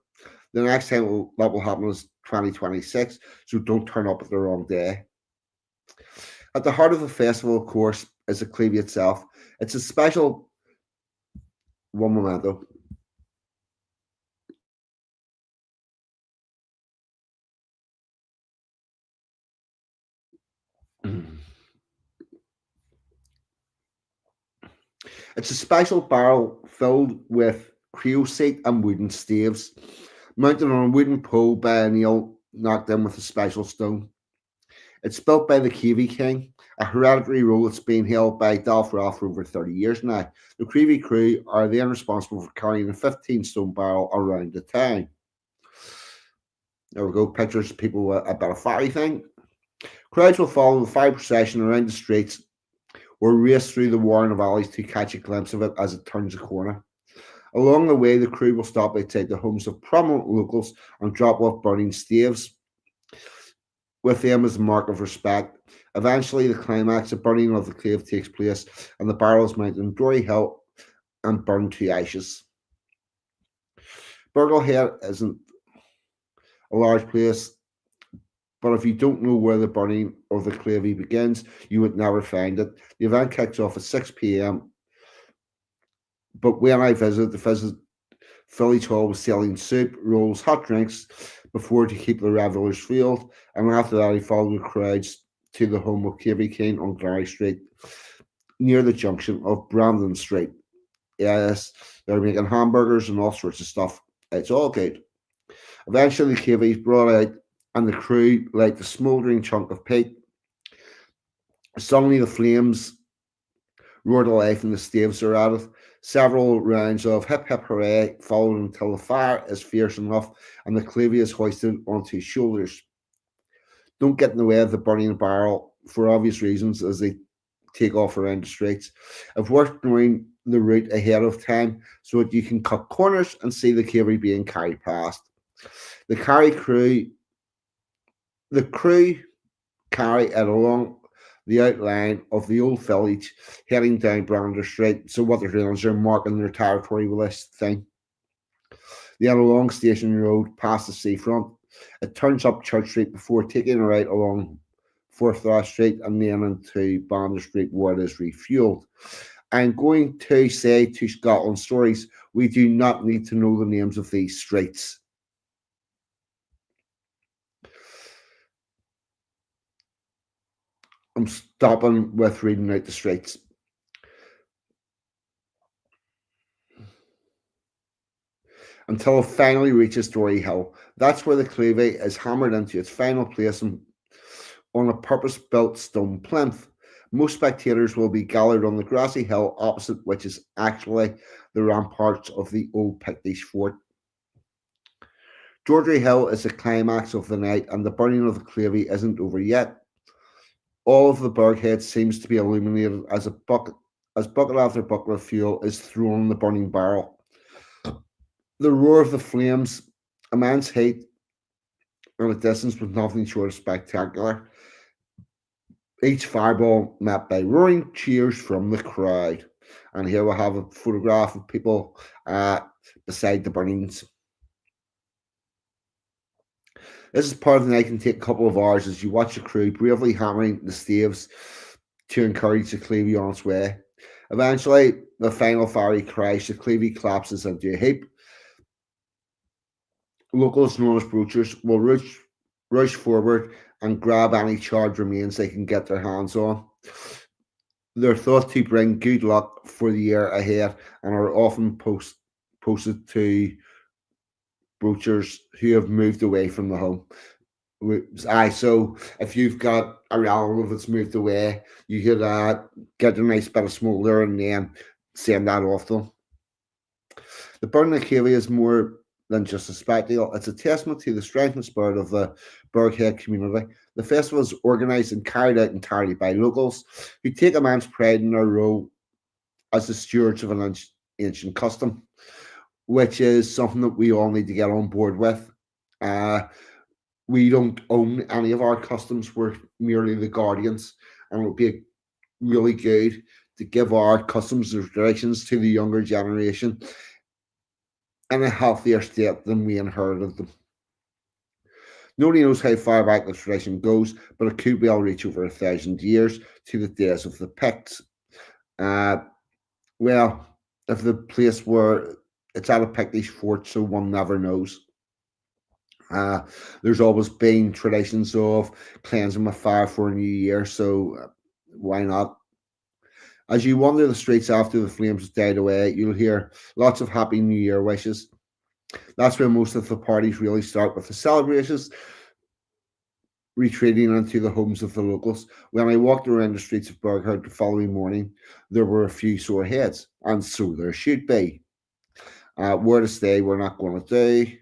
The next time that will happen is 2026, so don't turn up at the wrong day. At the heart of the festival, of course, is the Cleavey itself. It's a special... One momento. It's a special barrel filled with creosote and wooden staves, mounted on a wooden pole by a nail knocked in with a special stone. It's built by the Cleavey King, a hereditary role that's been held by Dalfrell for over 30 years now. The Cleavey crew are then responsible for carrying a 15-stone barrel around the town. There we go, pictures of people about a fiery thing. Crowds will follow the fire procession around the streets or race through the warren of alleys to catch a glimpse of it as it turns a corner. Along the way, the crew will stop outside the homes of prominent locals and drop off burning staves with them as a mark of respect. Eventually, the climax, the burning of the clave, takes place and the barrels mounted on Dory Hill and burned to ashes. Burglehead isn't a large place, but if you don't know where the burning of the clavey begins, you would never find it. The event kicks off at 6 p.m. But when I visited, the village hall was selling soup, rolls, hot drinks before to keep the revellers fueled. And after that, he followed the crowds to the home of Cleavey King on Glory Street, near the junction of Brandon Street. Yes, they're making hamburgers and all sorts of stuff. It's all good. Eventually, Cleavey's brought out, and the crew light the smouldering chunk of peat. Suddenly, the flames roar to life, and the staves are at it. Several rounds of hip hip hooray followed until the fire is fierce enough and the clavey is hoisted onto his shoulders. Don't get in the way of the burning barrel for obvious reasons as they take off around the streets. I've worked knowing the route ahead of time so that you can cut corners and see the clavey being carried past. The crew carry it along the outline of the old village, heading down Brander Street. So what they're doing is they're marking their territory with this thing. They had a long station road past the seafront. It turns up Church Street before taking a right along Forsyth Street and then into Brander Street where it is refueled. I'm going to say to Scotland Stories, we do not need to know the names of these streets. I'm stopping with reading out the streets. until it finally reaches Story Hill. That's where the cleavage is hammered into its final place on a purpose-built stone plinth. Most spectators will be gathered on the grassy hill opposite, which is actually the ramparts of the old Pictish fort. Georgery Hill is the climax of the night, and the burning of the cleavage isn't over yet. All of the burghead seems to be illuminated as bucket after bucket of fuel is thrown in the burning barrel. The roar of the flames, immense heat, and a distance was nothing short of spectacular. Each fireball met by roaring cheers from the crowd. And here we have a photograph of people beside the burnings. This is part of the night can take a couple of hours as you watch the crew bravely hammering the staves to encourage the cleavage on its way. Eventually, the final fiery crash, the cleavage collapses into a heap. Locals known as broachers will rush forward and grab any charred remains they can get their hands on. They're thought to bring good luck for the year ahead and are often posted to broachers who have moved away from the home. So if you've got a relative that's moved away, you could get a nice bit of smolder and then send that off to them. The burning of Cavey is more than just a spectacle. It's a testament to the strength and spirit of the Burghead community. The festival is organised and carried out entirely by locals who take immense pride in their role as the stewards of an ancient custom, which is something that we all need to get on board with. We don't own any of our customs. We're merely the guardians, and it would be really good to give our customs and traditions to the younger generation in a healthier state than we inherited them. Nobody knows how far back the tradition goes, but it could well reach over 1,000 years to the days of the Picts. Well, if the place were, it's at a Pictish fort, so one never knows. There's always been traditions of cleansing with fire for a new year, so why not? As you wander the streets after the flames died away, you'll hear lots of happy New Year wishes. That's where most of the parties really start, with the celebrations retreating into the homes of the locals. When I walked around the streets of Burghead the following morning, there were a few sore heads, and so there should be. Where to stay, we're not going to do.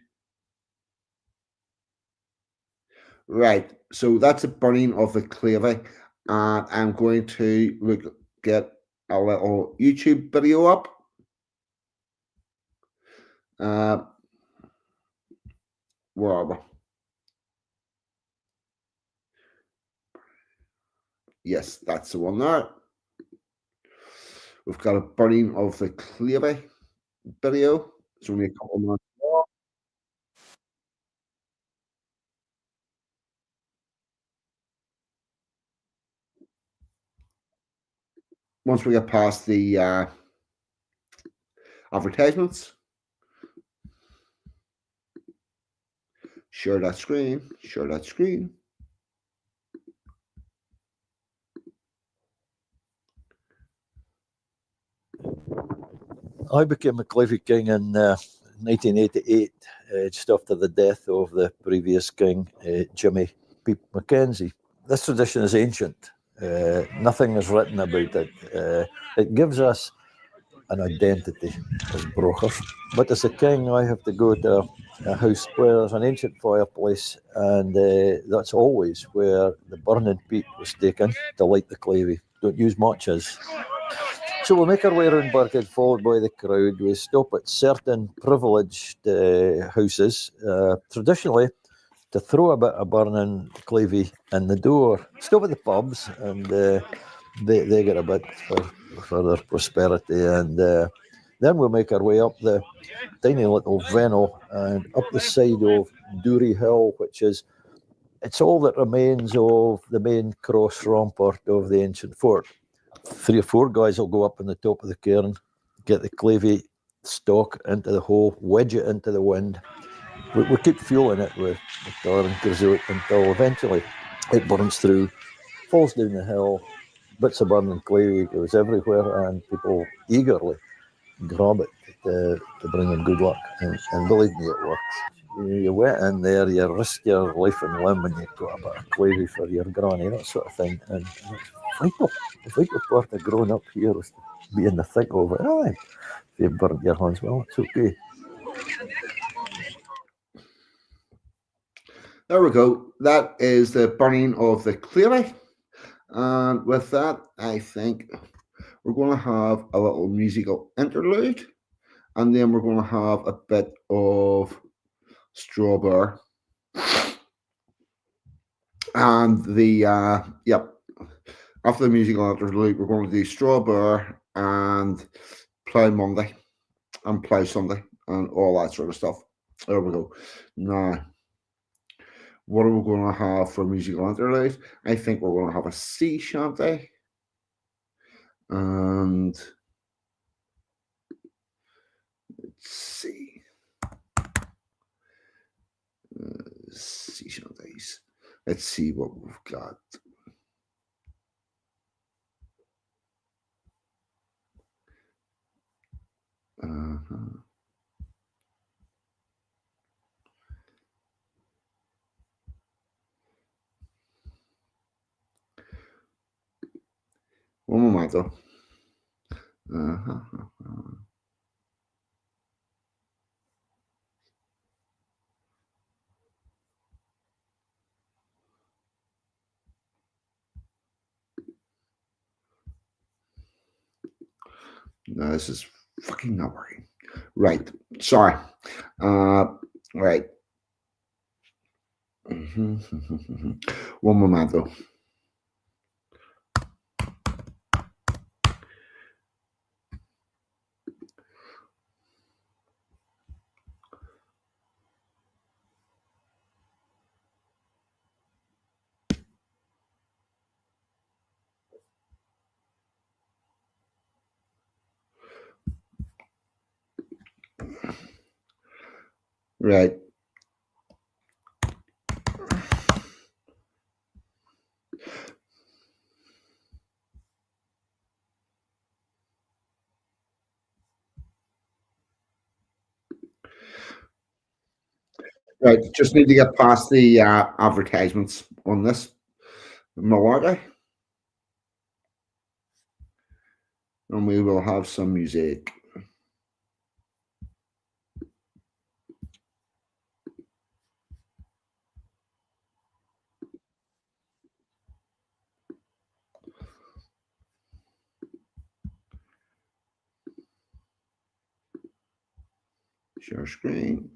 Right, so that's the burning of the cleavage, and I'm going to get a little YouTube video up. Where are we? Yes, that's the one there. We've got a burning of the cleavage video. It's only a couple of minutes long. Once we get past the advertisements, share that screen. I became a cleavage king in 1988, just after the death of the previous king, Jimmy Peep Mackenzie. This tradition is ancient. Nothing is written about it. It gives us an identity as brokers. But as a king, I have to go to a house where there's an ancient fireplace, and that's always where the burning peat was taken to light the cleavage. Don't use matches. So we make our way around Burghead, followed by the crowd. We stop at certain privileged houses, traditionally to throw a bit of burning cleavage in the door. Stop at the pubs, and they get a bit for their prosperity. And then we make our way up the tiny little Venno and up the side of Doory Hill, it's all that remains of the main cross rampart of the ancient fort. 3 or 4 guys will go up on the top of the cairn, get the cleavage stalk into the hole, wedge it into the wind. We keep fueling it with tar and creosote until eventually it burns through, falls down the hill, bits of burning cleavage goes everywhere, and people eagerly grab it to bring them good luck. And believe me, it works. You went in there, you risk your life and limb, and you got a bit of gravy for your granny, that sort of thing. And the vital part of growing up here was to be in the thick of it. Aye. If you burnt your hands, well, it's okay. There we go. That is the burning of the cleary. And with that, I think we're going to have a little musical interlude. And then we're going to have a bit of strawberry. And after the musical interlude, we're going to do strawberry and Plough Monday and Plough Sunday and all that sort of stuff. There we go. Now, what are we going to have for musical interlude? I think we're going to have a sea shanty. And let's see. Sea shanties. Let's see what we've got. Un momento. No, this is fucking not working. Right. Sorry. Right. Un momento. Right. Right. Just need to get past the advertisements on this Milwaukee. And we will have some music. Share screen.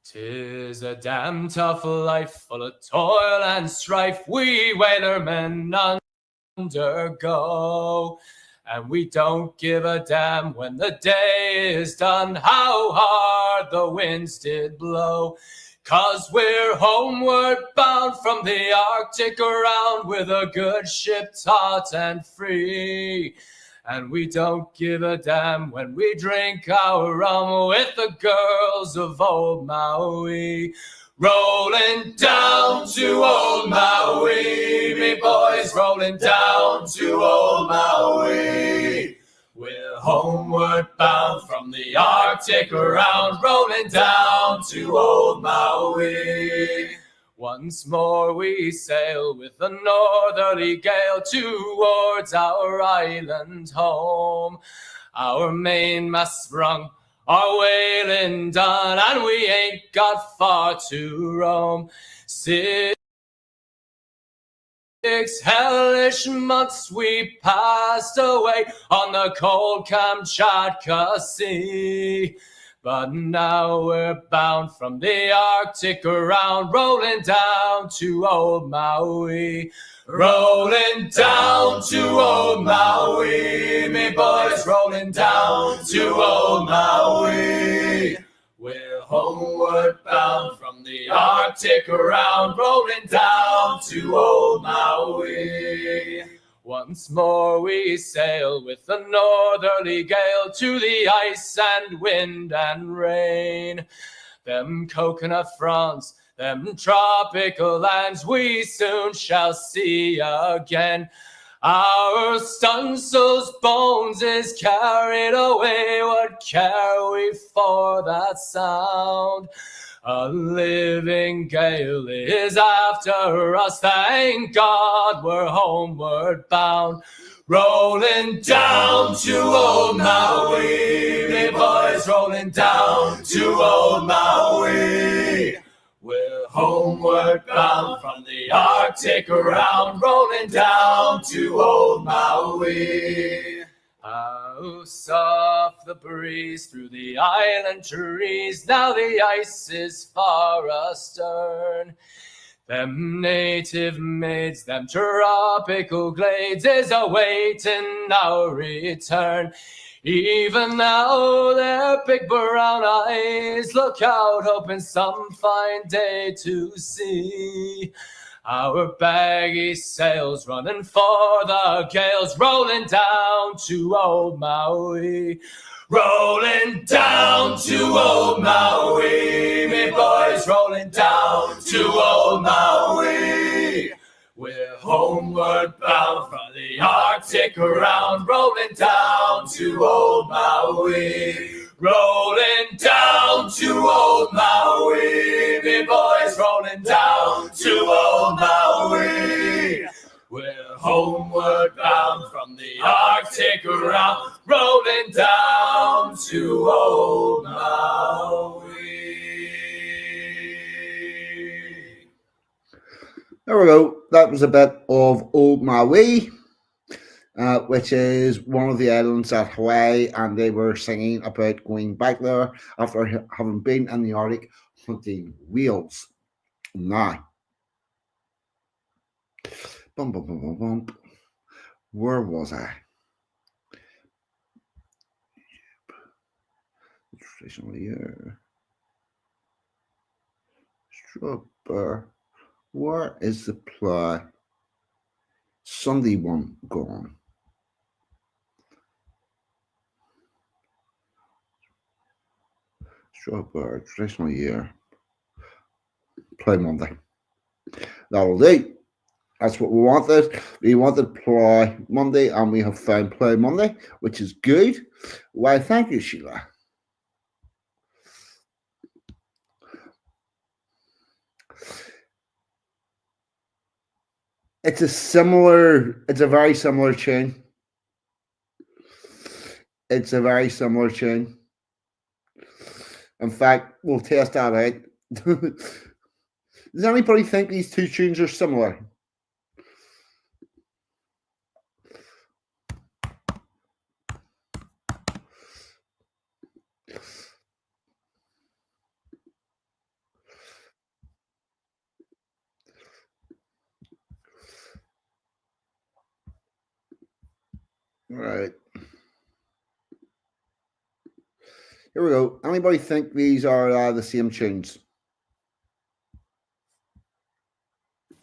'Tis a damn tough life, full of toil and strife, we whalermen undergo. And we don't give a damn when the day is done, how hard the winds did blow. 'Cause we're homeward bound from the Arctic around, with a good ship taut and free. And we don't give a damn when we drink our rum with the girls of old Maui. Rolling down to old Maui, me boys, rolling down to old Maui. We're homeward bound from the Arctic around, rolling down to old Maui. Once more we sail with a northerly gale towards our island home. Our mainmast sprung, our whaling done, and we ain't got far to roam. 6 hellish months we passed away on the cold Kamchatka Sea. But now we're bound from the Arctic around, rolling down to old Maui. Rolling down to old Maui, me boys, rolling down to old Maui. We're homeward bound from the Arctic around, rolling down to old Maui. Once more we sail with a northerly gale to the ice and wind and rain. Them coconut fronds, Them tropical lands we soon shall see again. Our stunned soul's bones is carried away. What care we for that sound? A living gale is after us. Thank God we're homeward bound. Rolling down to old Maui, me boys, rolling down to old Maui. We're homeward bound from the Arctic around, rolling down to old Maui. How soft the breeze through the island trees, now the ice is far astern. Them native maids, them tropical glades is awaiting our return. Even now their big brown eyes look out, hoping some fine day to see our baggy sails running for the gales, rolling down to old Maui. Rolling down to old Maui, me boys, rolling down to old Maui. We're homeward bound from the Arctic around, rolling down to old Maui. Rolling down to old Maui, me boys, rolling down to old Maui. We're homeward bound from the Arctic around, rolling down to old Maui. There we go. That was a bit of Old Maui, which is one of the islands at Hawaii, and they were singing about going back there after having been in the Arctic hunting whales. Now, bum, bum, bum, bum, bum. Where was I? Traditional year. Strawberry. Where is the plough? Sunday one gone. Strawberry, traditional year. Plough Monday. That'll do. That's what we wanted. We wanted Plough Monday, and we have found Plough Monday, which is good. Why, thank you, Sheila. It's a very similar tune. It's a very similar tune. In fact, we'll test that out. Does anybody think these two tunes are similar? Right. Here we go. Anybody think these are the same tunes?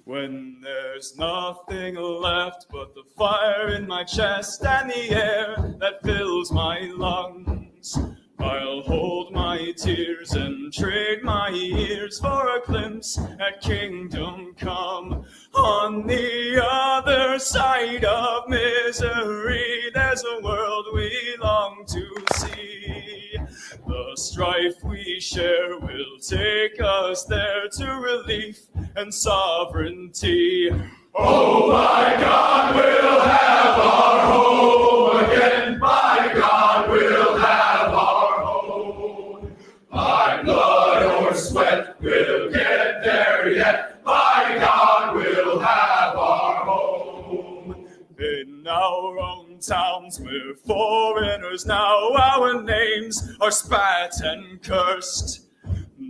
When there's nothing left but the fire in my chest and the air that fills my lungs, I'll hold my tears and trade my ears for a glimpse at kingdom come. On the other side of misery, there's a world we long to see. The strife we share will take us there to relief and sovereignty. Oh, my God, we'll have our home again. My God, we'll have our home. By blood or sweat, we'll get there yet. My God, we'll have our home. In our own towns, we're foreigners now. Our names are spat and cursed.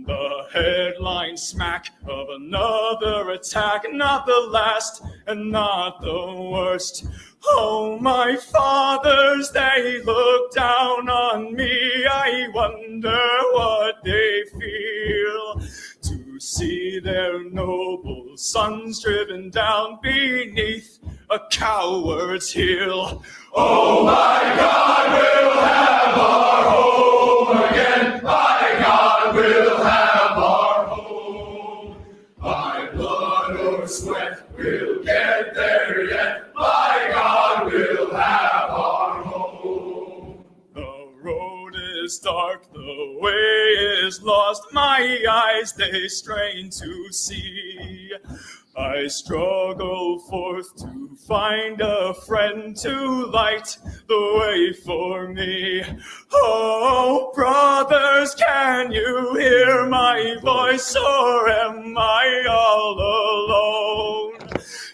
The headline smack of another attack, not the last and not the worst. Oh, my fathers, they look down on me. I wonder what they feel to see their noble sons driven down beneath a coward's heel. Oh, my God, we'll have our home again. My God, we'll have our home. is lost, my eyes they strain to see. I struggle forth to find a friend to light the way for me. Oh, brothers, can you hear my voice, or am I all alone?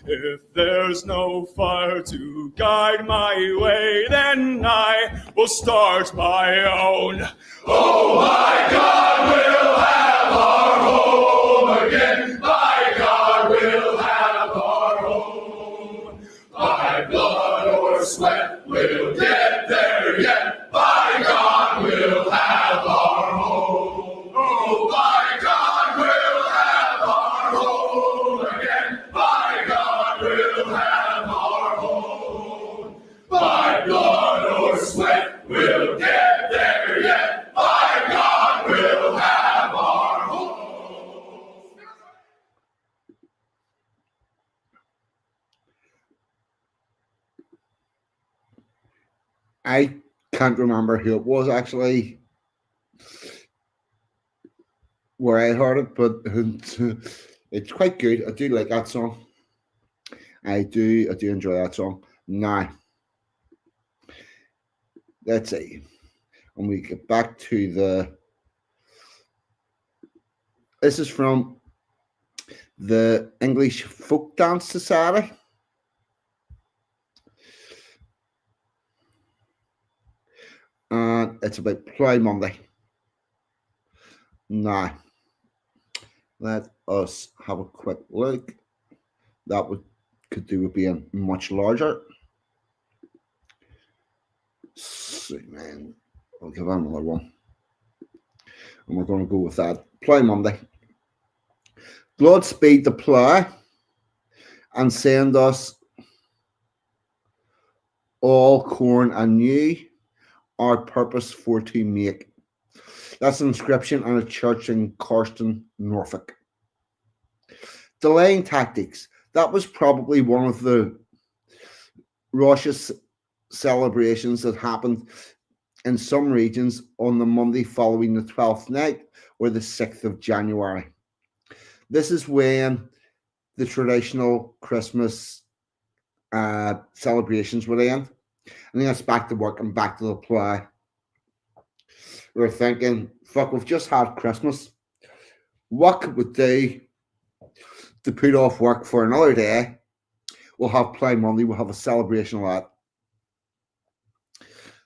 If there's no fire to guide my way, then I will start my own. Oh, my God, we'll have our home again. My God, we'll have our home. By blood or sweat, we'll get there yet. By God, we'll have our home. Oh, by God, we'll have our home again. By God, we'll have our home. By blood or sweat, we'll get there yet. By God, we'll have our home. I can't remember who it was actually where I heard it, but it's quite good. I do like that song. I do enjoy that song. Now, let's see. And we get back to this is from the English Folk Dance Society. And it's about Plough Monday. Now, let us have a quick look. That could do with being much larger. See, man, I'll give that another one. And we're going to go with that. Plough Monday. Godspeed the plough, and send us all corn anew, our purpose for to make. That's an inscription on a church in Carston, Norfolk. Delaying tactics. That was probably one of the raucous celebrations that happened in some regions on the Monday following the 12th night or the 6th of January. This is when the traditional Christmas celebrations would end. And then it's back to work and back to the plough. We're thinking, fuck, we've just had Christmas. What could we do to put off work for another day? We'll have Plough Monday. We'll have a celebration of that.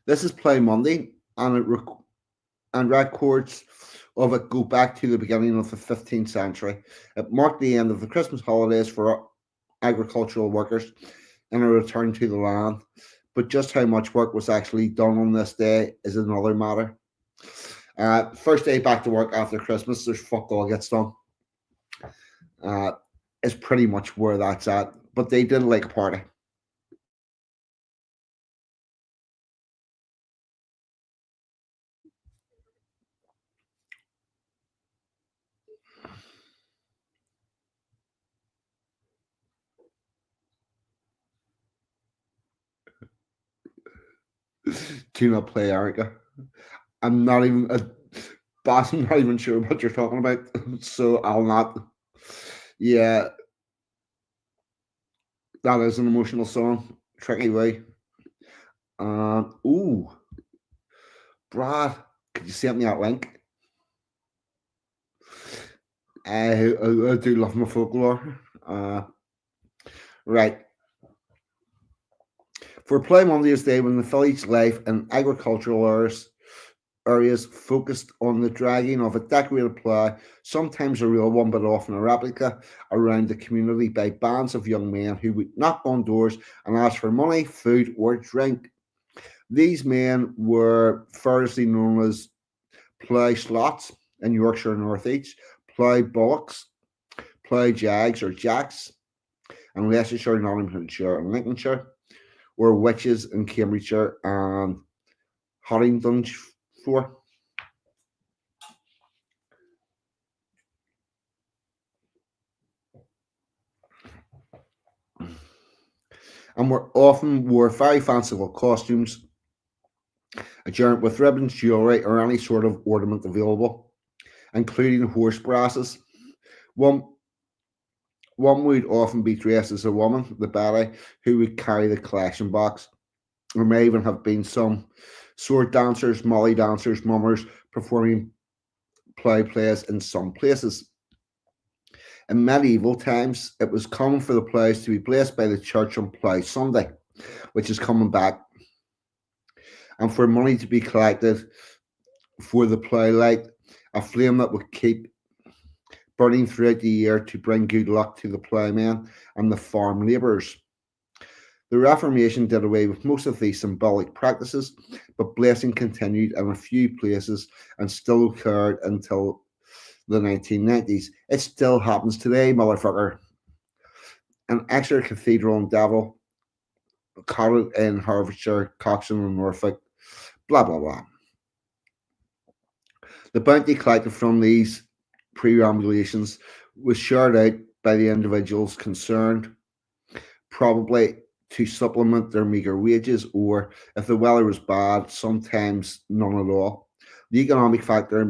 This is Plough Monday, and records of it go back to the beginning of the 15th century. It marked the end of the Christmas holidays for agricultural workers and a return to the land. But just how much work was actually done on this day is another matter. First day back to work after Christmas, there's fuck all gets done. Is pretty much where that's at. But they did like a party. Do not play Erica. I'm not even boss. I'm not even sure what you're talking about, so I'll not. Yeah, that is an emotional song, tricky way. Ooh, Brad, could you send me that link? I do love my folklore. Right. For Plough Monday is day when the village life and agricultural areas focused on the dragging of a decorated plough, sometimes a real one, but often a replica, around the community by bands of young men who would knock on doors and ask for money, food, or drink. These men were variously known as plough slots in Yorkshire and North East, plough bullocks, plough jags or jacks, and Leicestershire, Nottinghamshire, and Lincolnshire, or witches in Cambridgeshire and Haringdonshire. And often wore very fanciful costumes, adorned with ribbons, jewellery, or any sort of ornament available. including horse brasses. One One would often be dressed as a woman, the ballet, who would carry the collection box. There may even have been some sword dancers, molly dancers, mummers performing plough plays in some places. In medieval times, it was common for the ploughs to be blessed by the church on Plough Sunday, which is coming back, and for money to be collected for the plough light, a flame that would keep burning throughout the year to bring good luck to the ploughman and the farm labourers. The Reformation did away with most of these symbolic practices, but blessing continued in a few places and still occurred until the 1990s. It still happens today, motherfucker. An Exeter Cathedral in Devil, Carrot in Hertfordshire, Coxon in Norfolk, blah blah blah. The bounty collected from these perambulations was shared out by the individuals concerned, probably to supplement their meagre wages, or if the weather was bad, sometimes none at all. The economic factor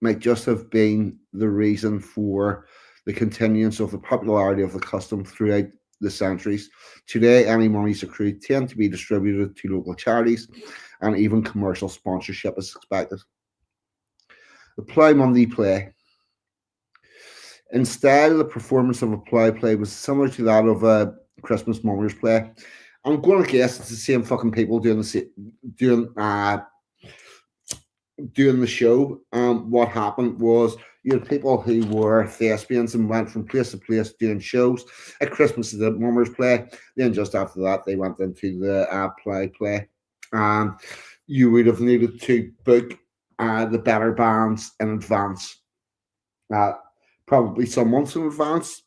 might just have been the reason for the continuance of the popularity of the custom throughout the centuries. Today, any monies accrued tend to be distributed to local charities, and even commercial sponsorship is expected. The Plough Monday play. In style, the performance of a plough play was similar to that of a Christmas mummers play. I'm going to guess it's the same fucking people doing the show. What happened was you had people who were thespians and went from place to place doing shows. At Christmas, the mummers play. Then just after that, they went into the plough play. And you would have needed to book the better bands in advance. Probably some months in advance,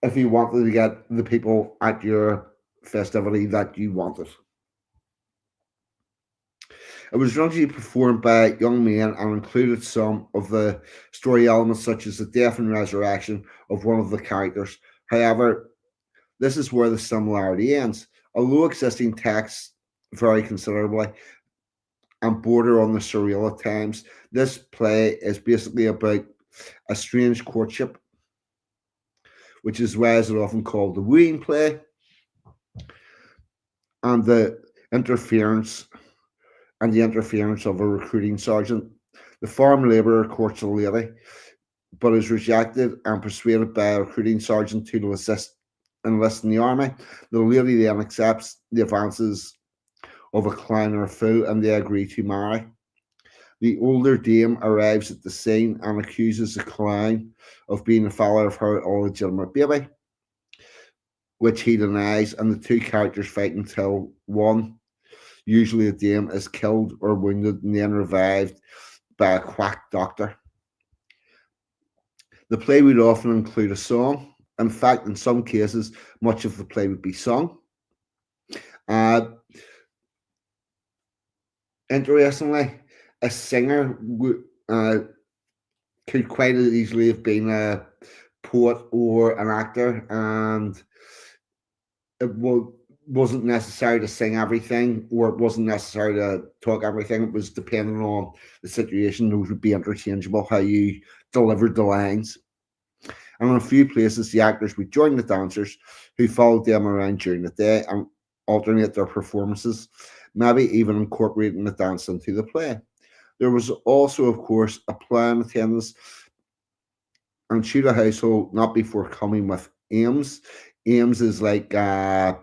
if you wanted to get the people at your festivity that you wanted. It was usually performed by young men and included some of the story elements, such as the death and resurrection of one of the characters. However, this is where the similarity ends. Although existing texts vary considerably and border on the surreal at times, this play is basically about a strange courtship, which is why it's often called the wooing play, and the interference of a recruiting sergeant. The farm labourer courts a lady, but is rejected and persuaded by a recruiting sergeant to enlist in the army. The lady then accepts the advances of a clown or a fool, and they agree to marry. The older dame arrives at the scene and accuses the clown of being the father of her illegitimate baby, which he denies, and the two characters fight until one, usually a dame, is killed or wounded and then revived by a quack doctor. The play would often include a song. In fact, in some cases, much of the play would be sung. Interestingly, a singer could quite easily have been a poet or an actor, and it wasn't necessary to sing everything, or it wasn't necessary to talk everything. It was depending on the situation. Those would be interchangeable, how you delivered the lines. And in a few places, the actors would join the dancers who followed them around during the day and alternate their performances, maybe even incorporating the dance into the play. There was also, of course, a plough in attendance, and should a household not be forthcoming with alms. Alms is like a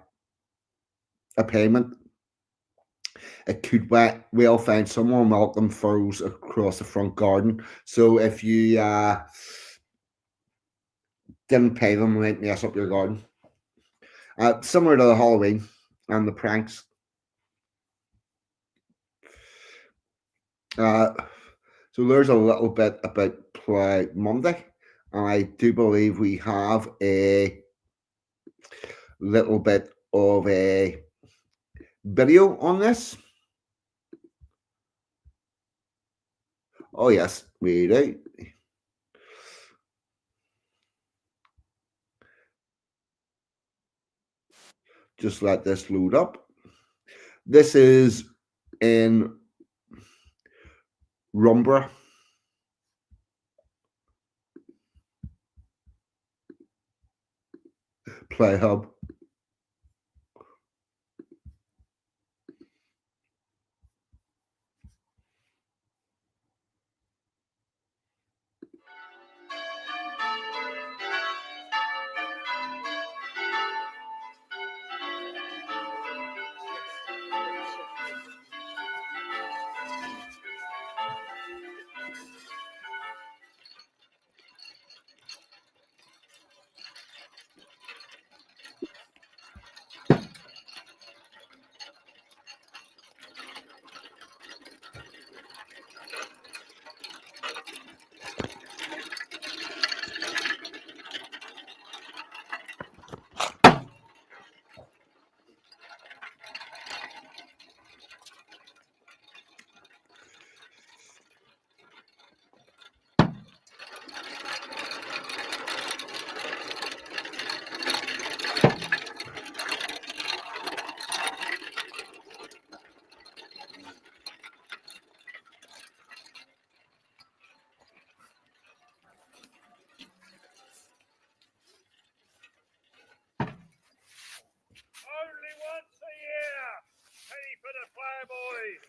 payment. It could well find someone welcome furrows across the front garden. So if you didn't pay them, they might mess up your garden. Similar to the Halloween and the pranks. So there's a little bit about Plough Monday, and I do believe we have a little bit of a video on this. Oh yes, we do. Just let this load up. This is in Rumbra. Play Hub. Only once a year. Pay for the Plough boys.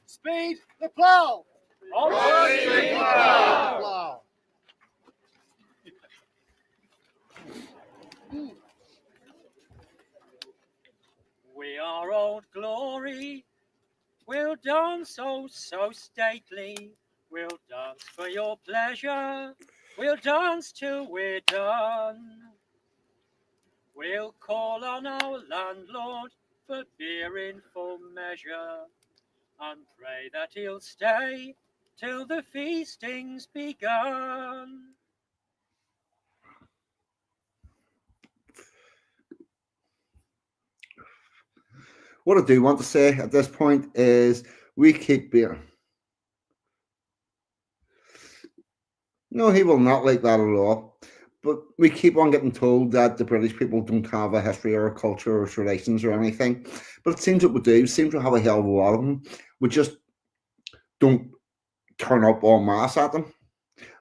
Speed the plough. Speed the plough. Plough. We are Old Glory, we'll dance oh so stately, we'll dance for your pleasure, we'll dance till we're done. We'll call on our landlord for beer in full measure, and pray that he'll stay till the feasting's begun. What I do want to say at this point is we keep beer. No, he will not like that at all. But we keep on getting told that the British people don't have a history or a culture or traditions or anything. But it seems that we do. Seems to have a hell of a lot of them. We just don't turn up en masse at them.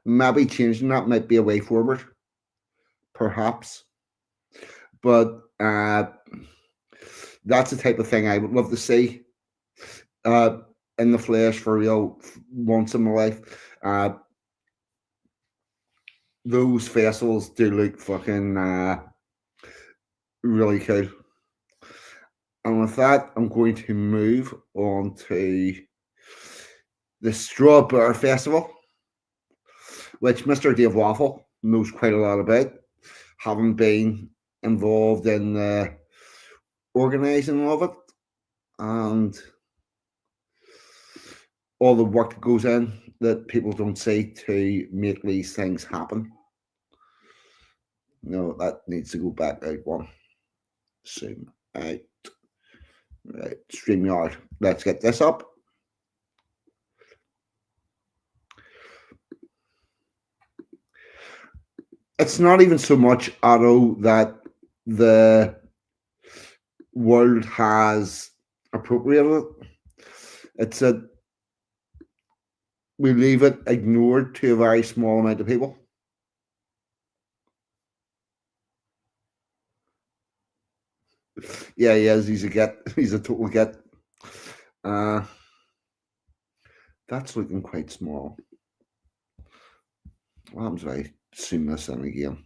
Maybe changing that might be a way forward. Perhaps. But that's the type of thing I would love to see in the flesh for real once in my life. Those festivals do look fucking really cool. And with that, I'm going to move on to the Strawberry Festival, which Mr. Dave Waffle knows quite a lot about, having been involved in the organising of it and all the work that goes in that people don't see to make these things happen. No, that needs to go back out one. Zoom out. Right, StreamYard. Let's get this up. It's not even so much, Otto, that the world has appropriated it. It's that we leave it ignored to a very small amount of people. Yeah, he is. He's a get. He's a total get. That's looking quite small. What happens if I zoom this in again?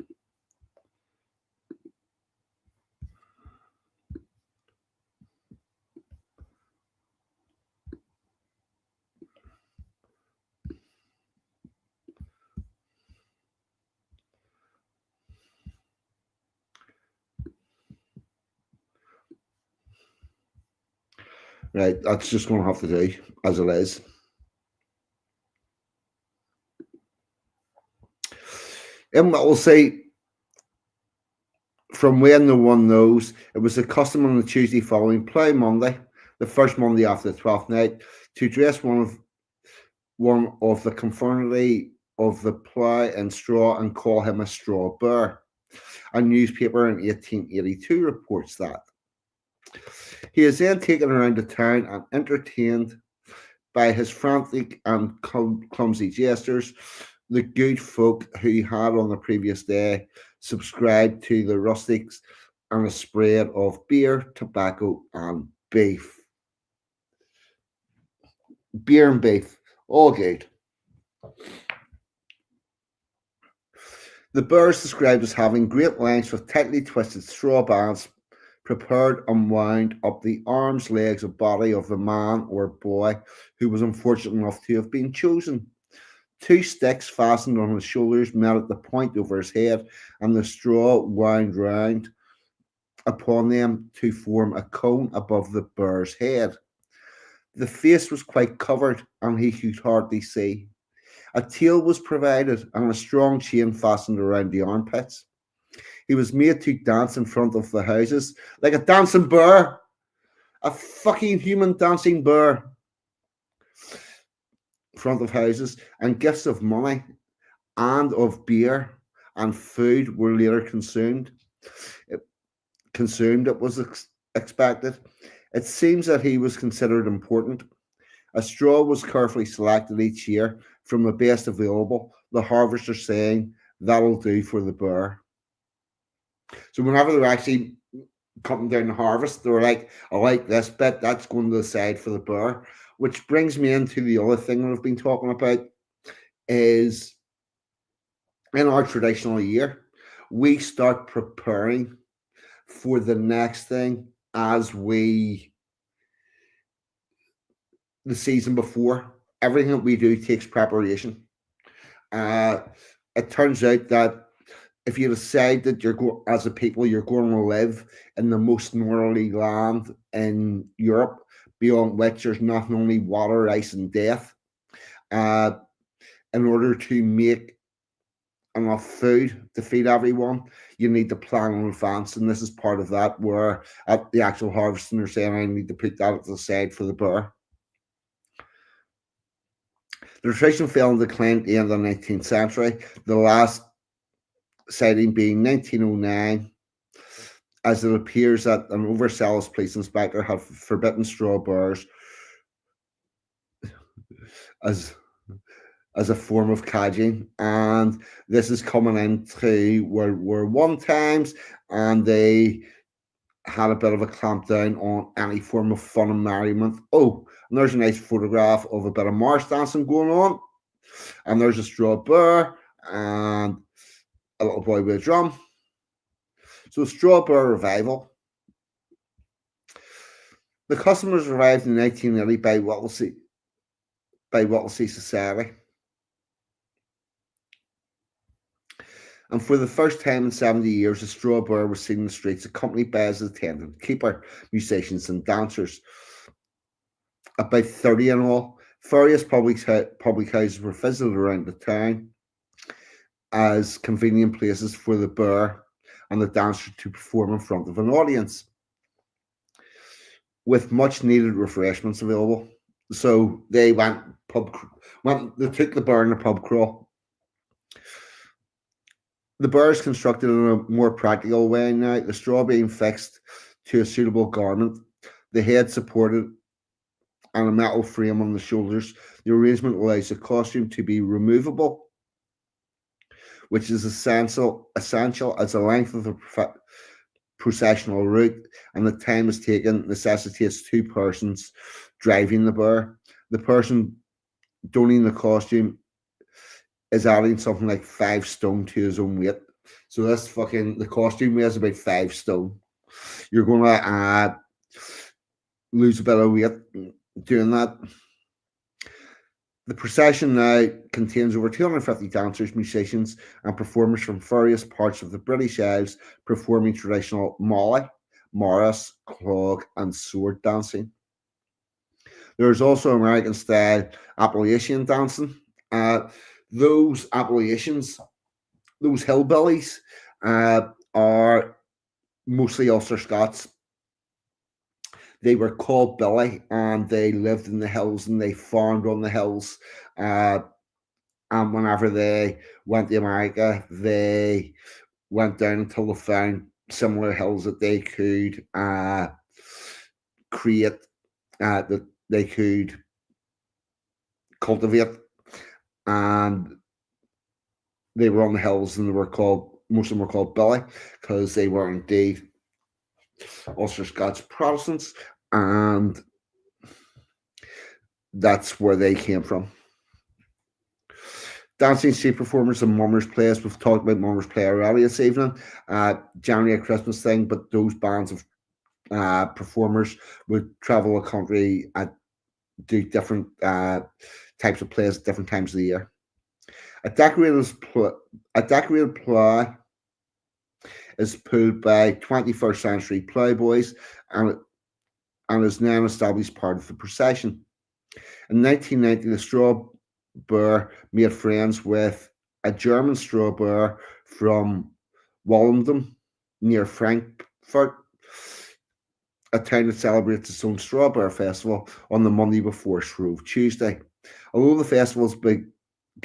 Right, that's just going to have to do as it is. And we'll say, from where no one knows, it was a custom on the Tuesday following Plough Monday, the first Monday after the 12th night, to dress one of the confraternity of the plough in straw and call him a straw bear. A newspaper in 1882 reports that. He is then taken around the town and entertained by his frantic and clumsy gestures. The good folk who had on the previous day subscribed to the rustics and a spread of beer, tobacco, and beef. Beer and beef, all good. The bear is described as having great lengths with tightly twisted straw bands prepared and wound up the arms, legs, and body of the man or boy who was unfortunate enough to have been chosen. Two sticks fastened on his shoulders met at the point over his head, and the straw wound round upon them to form a cone above the bear's head. The face was quite covered, and he could hardly see. A tail was provided, and a strong chain fastened around the armpits. He was made to dance in front of the houses like a dancing bear, a fucking human dancing bear. Front of houses, and gifts of money and of beer and food were later consumed. It was expected. It seems that he was considered important. A straw was carefully selected each year from the best available, the harvester saying, "That'll do for the bear." So whenever they're actually coming down to harvest, they were like, "I like this bit, that's going to the side for the bear." Which brings me into the other thing that I've been talking about is in our traditional year, we start preparing for the next thing as the season before. Everything that we do takes preparation. It turns out that if you decide that as a people, you're going to live in the most northerly land in Europe, beyond which there's not only water, ice, and death, in order to make enough food to feed everyone, you need to plan in advance. And this is part of that, where at the actual harvesting, they're saying, I need to put that at the side for the bear. The tradition fell in decline at the end of the 19th century, the last sighting being 1909, as it appears that an overzealous police inspector had forbidden straw bears as a form of cadging, and this is coming into World War I times, and they had a bit of a clampdown on any form of fun and merriment. Oh, and there's a nice photograph of a bit of march dancing going on, and there's a straw bear and a little boy with a drum. So straw bear revival. The customers arrived in 1980 by Whittlesey Society. And for the first time in 70 years, a straw bear was seen in the streets, accompanied by his attendant, keeper, musicians, and dancers. About 30 in all. Various public houses were visited around the town as convenient places for the bear and the dancer to perform in front of an audience, with much needed refreshments available. So they they took the bear in a pub crawl. The bear is constructed in a more practical way now, the straw being fixed to a suitable garment, the head supported, and a metal frame on the shoulders. The arrangement allows the costume to be removable, which is essential as the length of the processional route and the time is taken necessitates two persons driving the bear. The person donning the costume is adding something like 5 stone to his own weight. So the costume weighs about 5 stone. You're going to lose a bit of weight doing that. The procession now contains over 250 dancers, musicians, and performers from various parts of the British Isles performing traditional Molly, Morris, clog, and sword dancing. There's also American style Appalachian dancing. Those Appalachians, those hillbillies, are mostly Ulster Scots. They were called Billy, and they lived in the hills and they farmed on the hills. And whenever they went to America, they went down until they found similar hills that they could create, that they could cultivate, and they were on the hills, and they were called, most of them were called Billy, because they were indeed Ulster Scots Protestants, and that's where they came from. Dancing street performers and mummers plays. We've talked about mummers play already this evening. Generally a Christmas thing, but those bands of performers would travel the country and do different types of plays at different times of the year. A decorated plough is pulled by 21st century ploughboys and is now an established part of the procession. In 1990, the straw bear made friends with a German straw bear from Wallendam near Frankfurt, a town that celebrates its own straw bear festival on the Monday before Shrove Tuesday. Although the festivals begin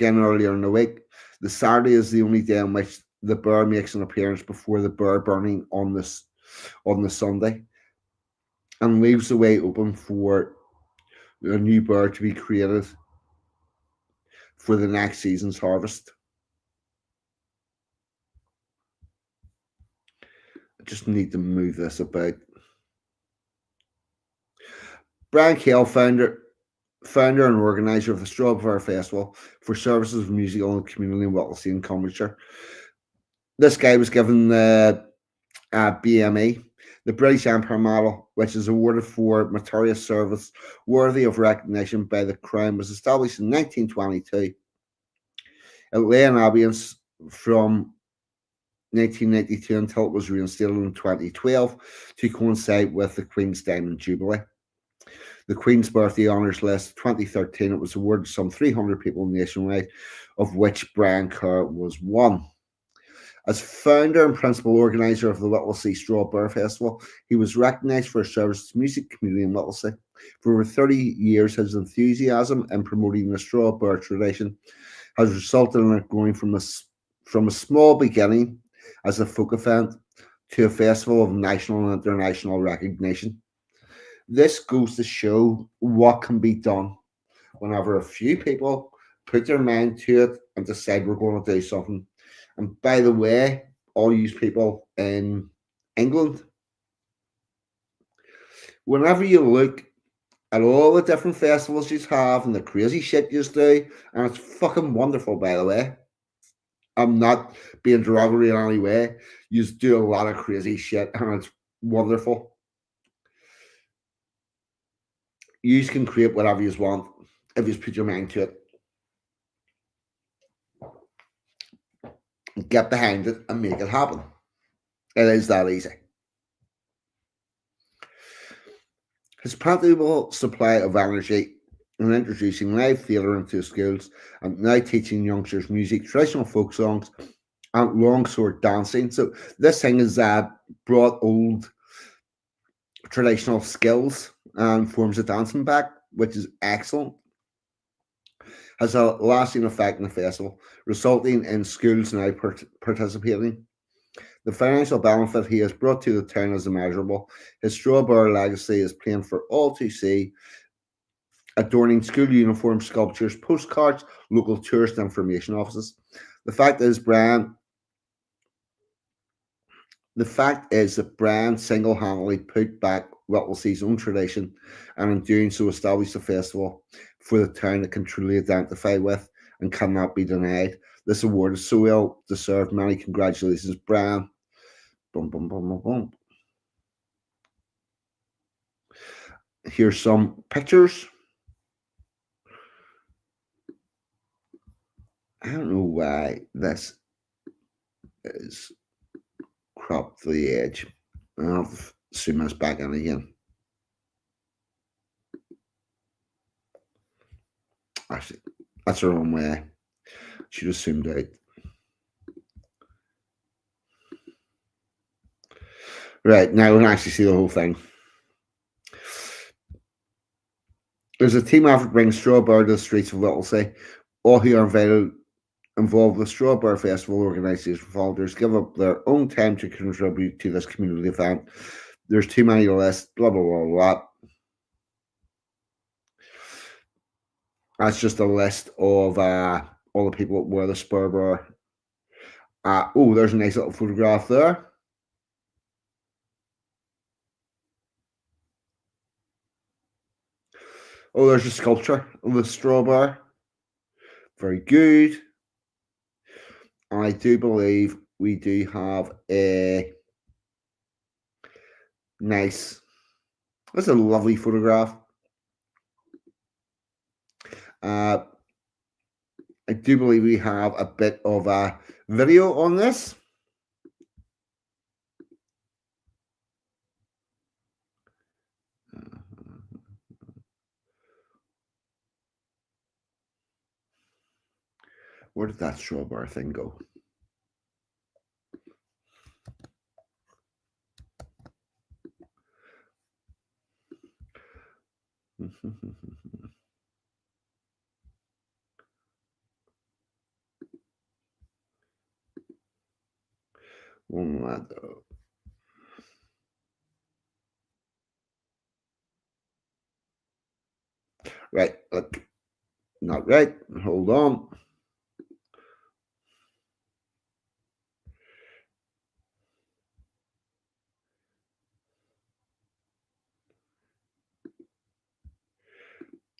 earlier in the week, the Saturday is the only day on which the bear makes an appearance before the bear burning on the Sunday, and leaves the way open for a new bear to be created for the next season's harvest. I just need to move this about. Brian Cale, founder and organiser of the Straw Bear Festival for services of musical and community in Whittlesea and Cambridgeshire. This guy was given the BME, the British Empire Medal, which is awarded for meritorious service worthy of recognition by the Crown, was established in 1922. It lay in abeyance from 1992 until it was reinstated in 2012 to coincide with the Queen's Diamond Jubilee. The Queen's Birthday Honours List 2013, it was awarded to some 300 people nationwide, of which Brian Kerr was one. As founder and principal organiser of the Whittlesea Straw Bear Festival, he was recognised for his service to the music community in Whittlesea. For over 30 years, his enthusiasm in promoting the straw bear tradition has resulted in it growing from a small beginning as a folk event to a festival of national and international recognition. This goes to show what can be done whenever a few people put their mind to it and decide we're going to do something. And by the way, all you people in England, whenever you look at all the different festivals you have and the crazy shit you do, and it's fucking wonderful, by the way. I'm not being derogatory in any way. You do a lot of crazy shit, and it's wonderful. You can create whatever you want if you put your mind to it. Get behind it and make it happen. It is that easy. His plentiful supply of energy in introducing live theatre into schools and now teaching youngsters music, traditional folk songs, and longsword dancing. So this thing has brought old traditional skills and forms of dancing back, which is excellent. Has a lasting effect in the festival, resulting in schools now participating. The financial benefit he has brought to the town is immeasurable. His straw bear legacy is plain for all to see, adorning school uniforms, sculptures, postcards, local tourist information offices. The fact is that Brian single-handedly put back Whittlesea's own tradition, and in doing so established a festival for the town that can truly identify with and cannot be denied. This award is so well deserved. Many congratulations, Brian. Boom, boom, boom, boom, boom. Here's some pictures. I don't know why this is cropped to the edge. I'll zoom this back in again. Actually, that's the wrong way. She just zoomed out. Right, now we can actually see the whole thing. There's a team effort bring Strawberry to the streets of Littlesea. All who are involved with Strawberry Festival organisation volunteers give up their own time to contribute to this community event. There's too many lists, blah, blah, blah, blah. That's just a list of all the people that wear the Strawberry. Oh, there's a nice little photograph there. Oh, there's a sculpture of the Strawberry. Very good. I do believe we do have a nice, that's a lovely photograph. I do believe we have a bit of a video on this. Where did that Strawberry thing go? One moment. Right, look, not right. Hold on.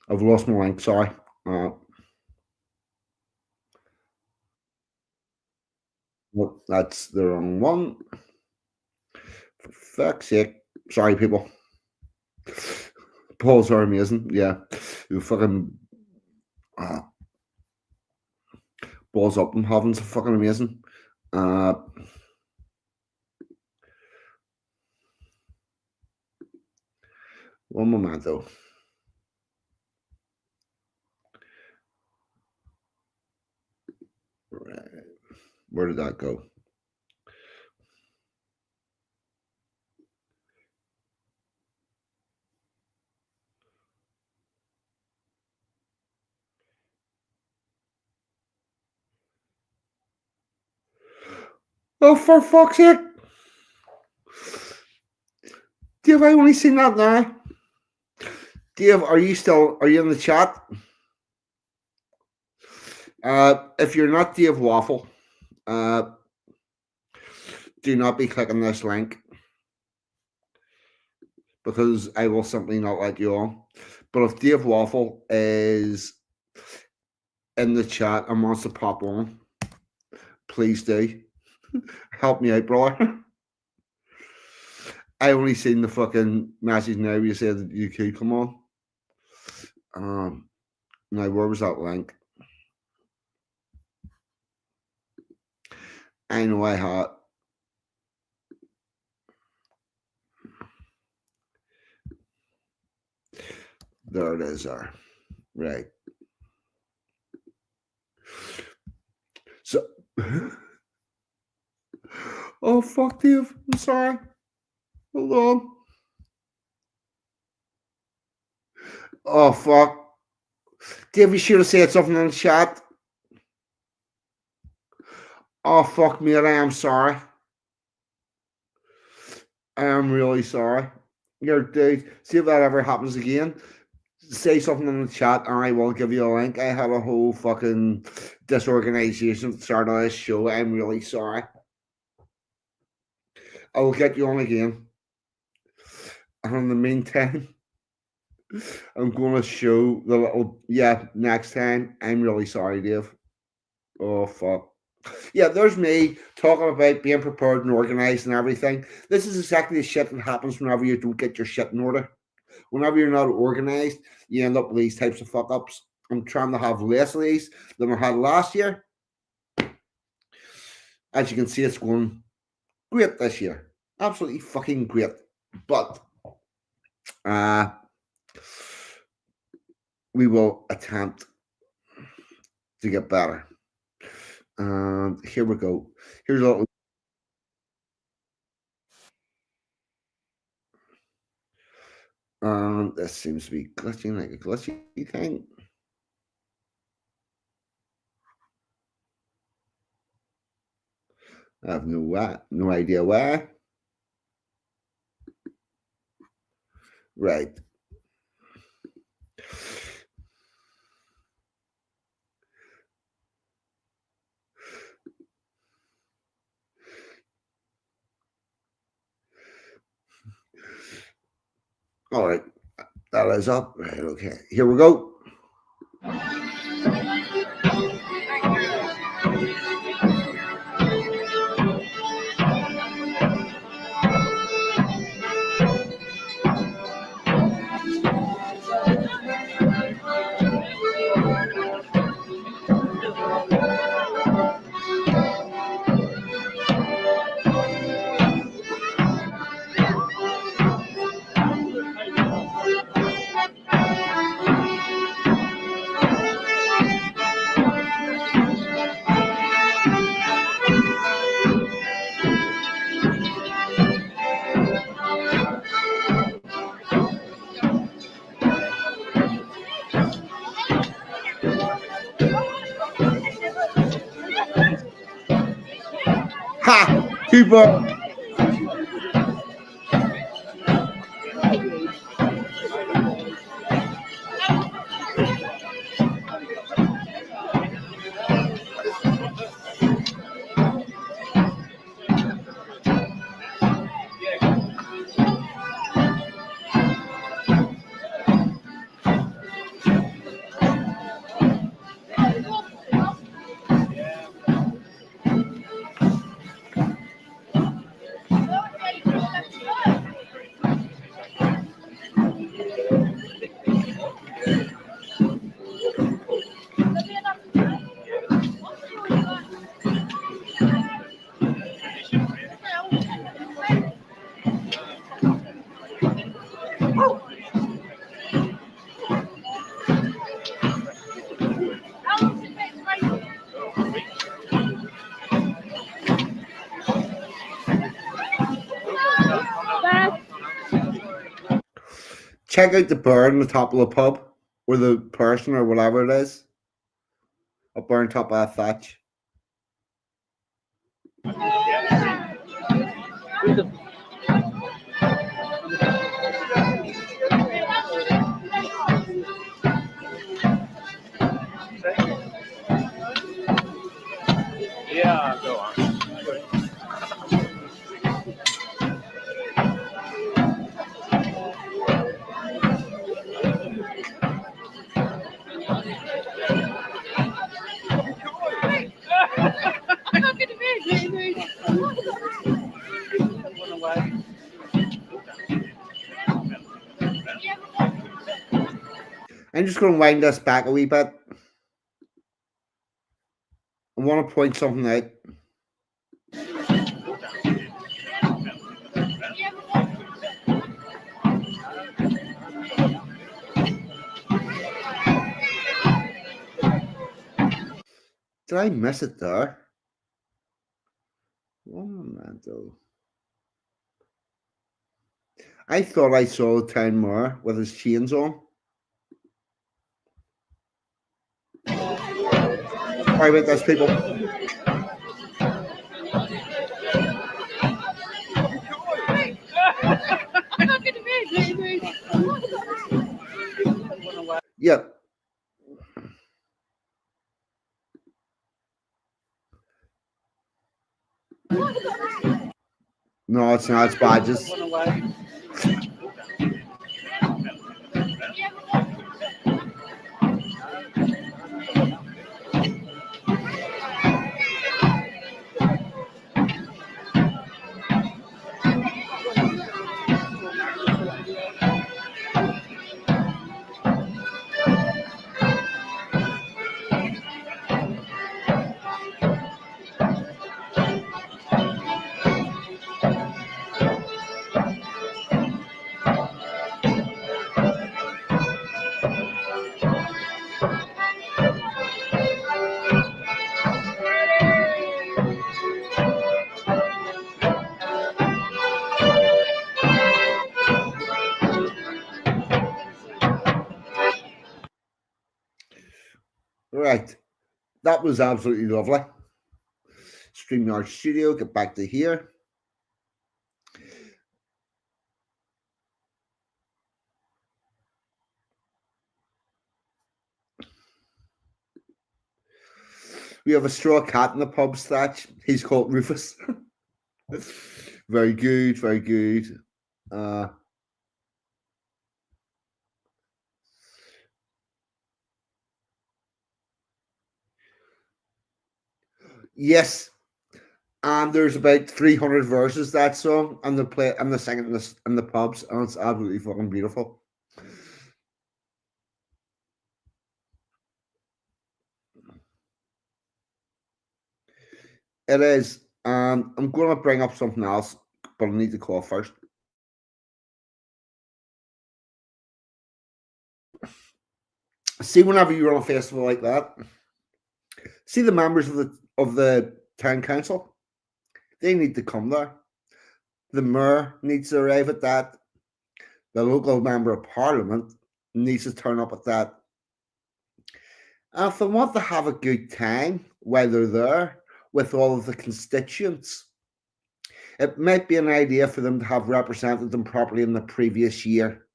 I've lost my link, sorry. Nope, that's the wrong one. For fuck's sake. Sorry, people. Balls are amazing. Yeah. You fucking balls up and having some fucking amazing. One moment though. Right. Where did that go? Oh, for fuck's sake! Dave, I only seen that now. Dave, are you in the chat? If you're not Dave Waffle, do not be clicking this link because I will simply not let you on. But if Dave Waffle is in the chat and wants to pop on, please do. Help me out, brother. I only seen the fucking message now. You said that you could come on. Now, where was that link? I know I had. There it is there. Right. So, oh, fuck, Dave. I'm sorry. Hold on. Oh, fuck. Dave, you should have said something in the chat. Oh, fuck me, I am sorry. I am really sorry. You're dude. See if that ever happens again. Say something in the chat and I will give you a link. I had a whole fucking disorganization at the start of this show. I'm really sorry. I will get you on again. And in the meantime, I'm going to show the little, next time. I'm really sorry, Dave. Oh, fuck. Yeah, there's me talking about being prepared and organized and everything. This is exactly the shit that happens whenever you don't get your shit in order. Whenever you're not organized, you end up with these types of fuck ups. I'm trying to have less of these than I had last year. As you can see, it's going great this year. Absolutely fucking great. But we will attempt to get better. And here we go. Here's a little. This seems to be glitching like a glitchy thing. I have no idea why. Right. All right. That is up. Right. Okay. Here we go. Ha! People. Check out the bird on the top of the pub, or the person, or whatever it is, up there on top of that thatch. Yeah, go on. I'm just going to wind us back a wee bit. I want to point something out. Did I miss it there? One momento. I thought I saw the town mayor with his chains on. Sorry about this, people. Yep. No, it's not. It's badges. Right. That was absolutely lovely. StreamYard Studio, get back to here. We have a straw cat in the pub, Thatch. He's called Rufus. Very good, very good. Yes, and there's about 300 verses that song, and the play and the singing in the pubs, and it's absolutely fucking beautiful. It is. I'm going to bring up something else, but I need to call first. See, whenever you run a festival like that, see the members of the town council. They need to come there. The mayor needs to arrive at that. The local member of parliament needs to turn up at that. And if they want to have a good time while they're there with all of the constituents, it might be an idea for them to have represented them properly in the previous year.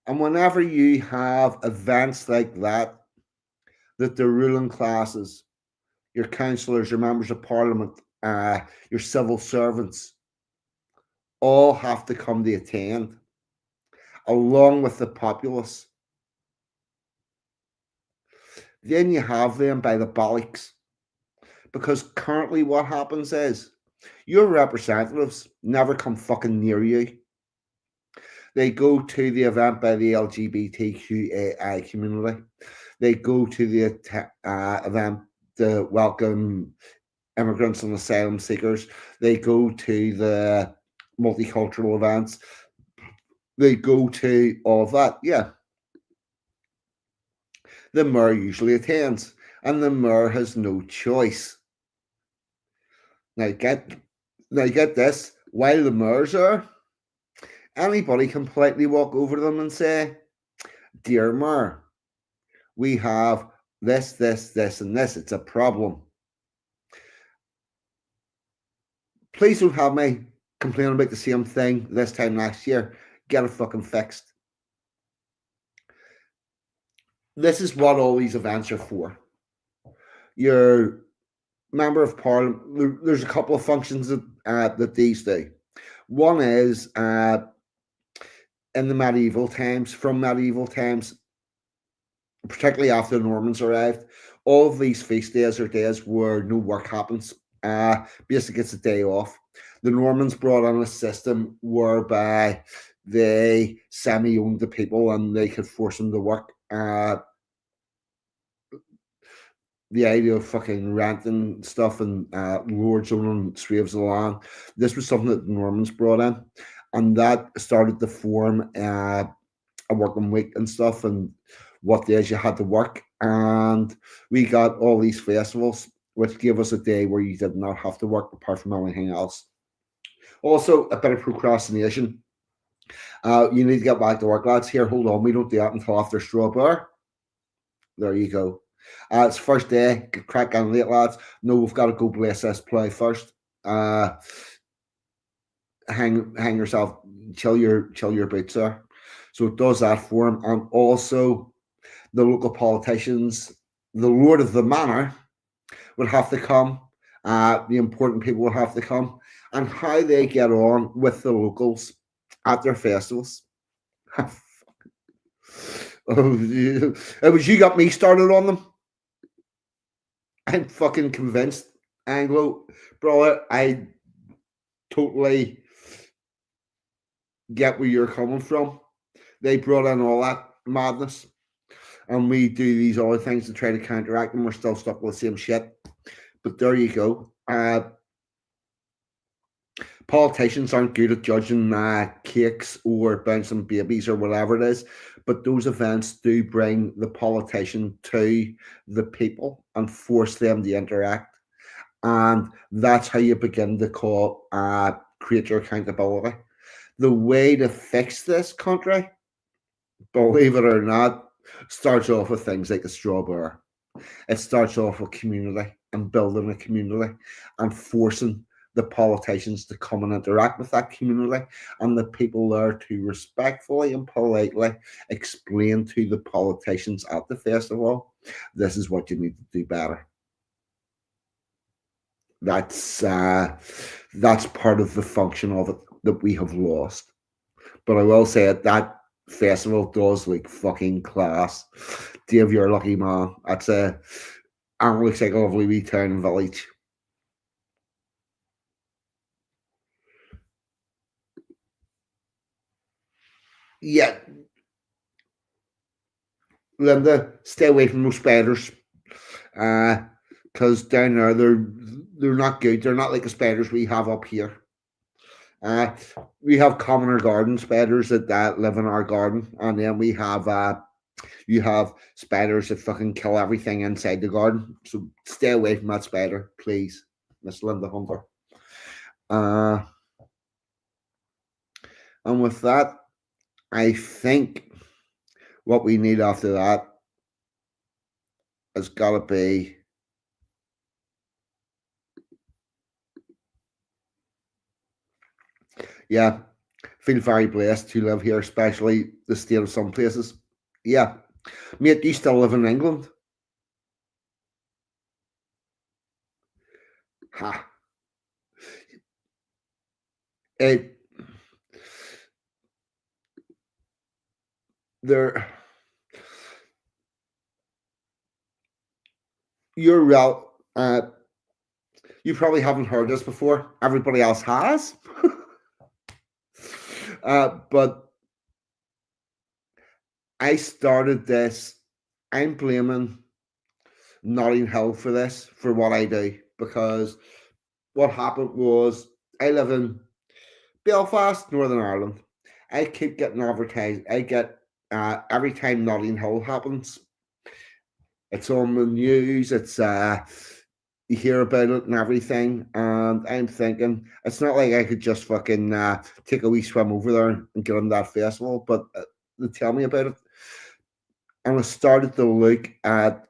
And whenever you have events like that the ruling classes, your councillors, your members of parliament, your civil servants, all have to come to attend, along with the populace. Then you have them by the bollocks. Because currently what happens is your representatives never come fucking near you. They go to the event by the LGBTQAI community. They go to the event to welcome immigrants and asylum seekers. They go to the multicultural events. They go to all of that. Yeah. The mayor usually attends, and the mayor has no choice. Now get this. While the mayor's are, anybody can politely walk over to them and say, "Dear mayor, we have this, and this. It's a problem. Please don't have me complain about the same thing this time next year. Get it fucking fixed." This is what all these events are for. Your member of parliament, there's a couple of functions that these do. One is in the medieval times, particularly after the Normans arrived, all of these feast days are days where no work happens. Basically, it's a day off. The Normans brought on a system whereby they semi-owned the people and they could force them to work. The idea of fucking renting stuff and lords owning swathes of land, this was something that the Normans brought in, and that started to form a working week and stuff, and what days you had to work. And we got all these festivals, which gave us a day where you did not have to work apart from anything else. Also, a bit of procrastination. You need to get back to work, lads. Here, hold on. We don't do that until after straw bar. There you go. It's first day. Get crack on late, lads. No, we've got to go bless this play first. Hang yourself. Chill your boots there. So it does that for him. And also, the local politicians, the lord of the manor, would have to come. The important people would have to come. And how they get on with the locals at their festivals. It was you got me started on them. I'm fucking convinced, Anglo brother. I totally get where you're coming from. They brought in all that madness, and we do these other things to try to counteract them. We're still stuck with the same shit. But there you go. Politicians aren't good at judging cakes or bouncing babies or whatever it is, but those events do bring the politician to the people and force them to interact. And that's how you begin to create your accountability. The way to fix this country, believe it or not, Starts off with things like a strawberry. It starts off with community and building a community and forcing the politicians to come and interact with that community and the people there to respectfully and politely explain to the politicians at the festival, this is what you need to do better. That's part of the function of it that we have lost. But I will say it, that festival does look fucking class. Dave, you're a lucky man. That's a and looks like a lovely wee town and village. Yeah, Linda, stay away from those spiders. Because down there they're not good. They're not like the spiders we have up here. We have commoner garden spiders that live in our garden, and then we have you have spiders that fucking kill everything inside the garden. So stay away from that spider, please, Miss Linda Hunter. And with that, I think what we need after that has got to be yeah, feel very blessed to live here, especially the state of some places. Yeah, mate, you still live in England? Ha. It there. You're real. You probably haven't heard this before. Everybody else has. But I started this. I'm blaming Notting Hill for this, for what I do, because what happened was I live in Belfast, Northern Ireland. I keep getting advertised. I get every time Notting Hill happens, it's on the news. It's you hear about it and everything, and I'm thinking it's not like I could just fucking take a wee swim over there and get on that festival, but they tell me about it, and I started to look at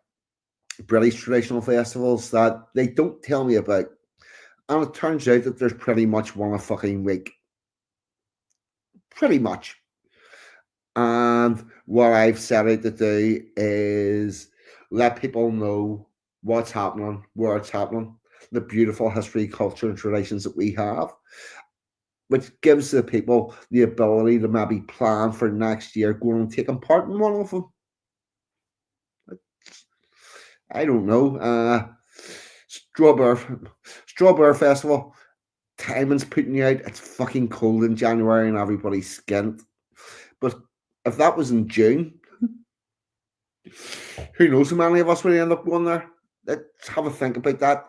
British traditional festivals that they don't tell me about, and it turns out that there's pretty much one a fucking week, pretty much. And what I've set out to do is let people know what's happening, where it's happening, the beautiful history, culture, and traditions that we have, which gives the people the ability to maybe plan for next year going and taking part in one of them. I don't know. Strawberry Festival. Timing's putting you out. It's fucking cold in January and everybody's skint. But if that was in June, who knows how many of us would end up going there? Let's have a think about that.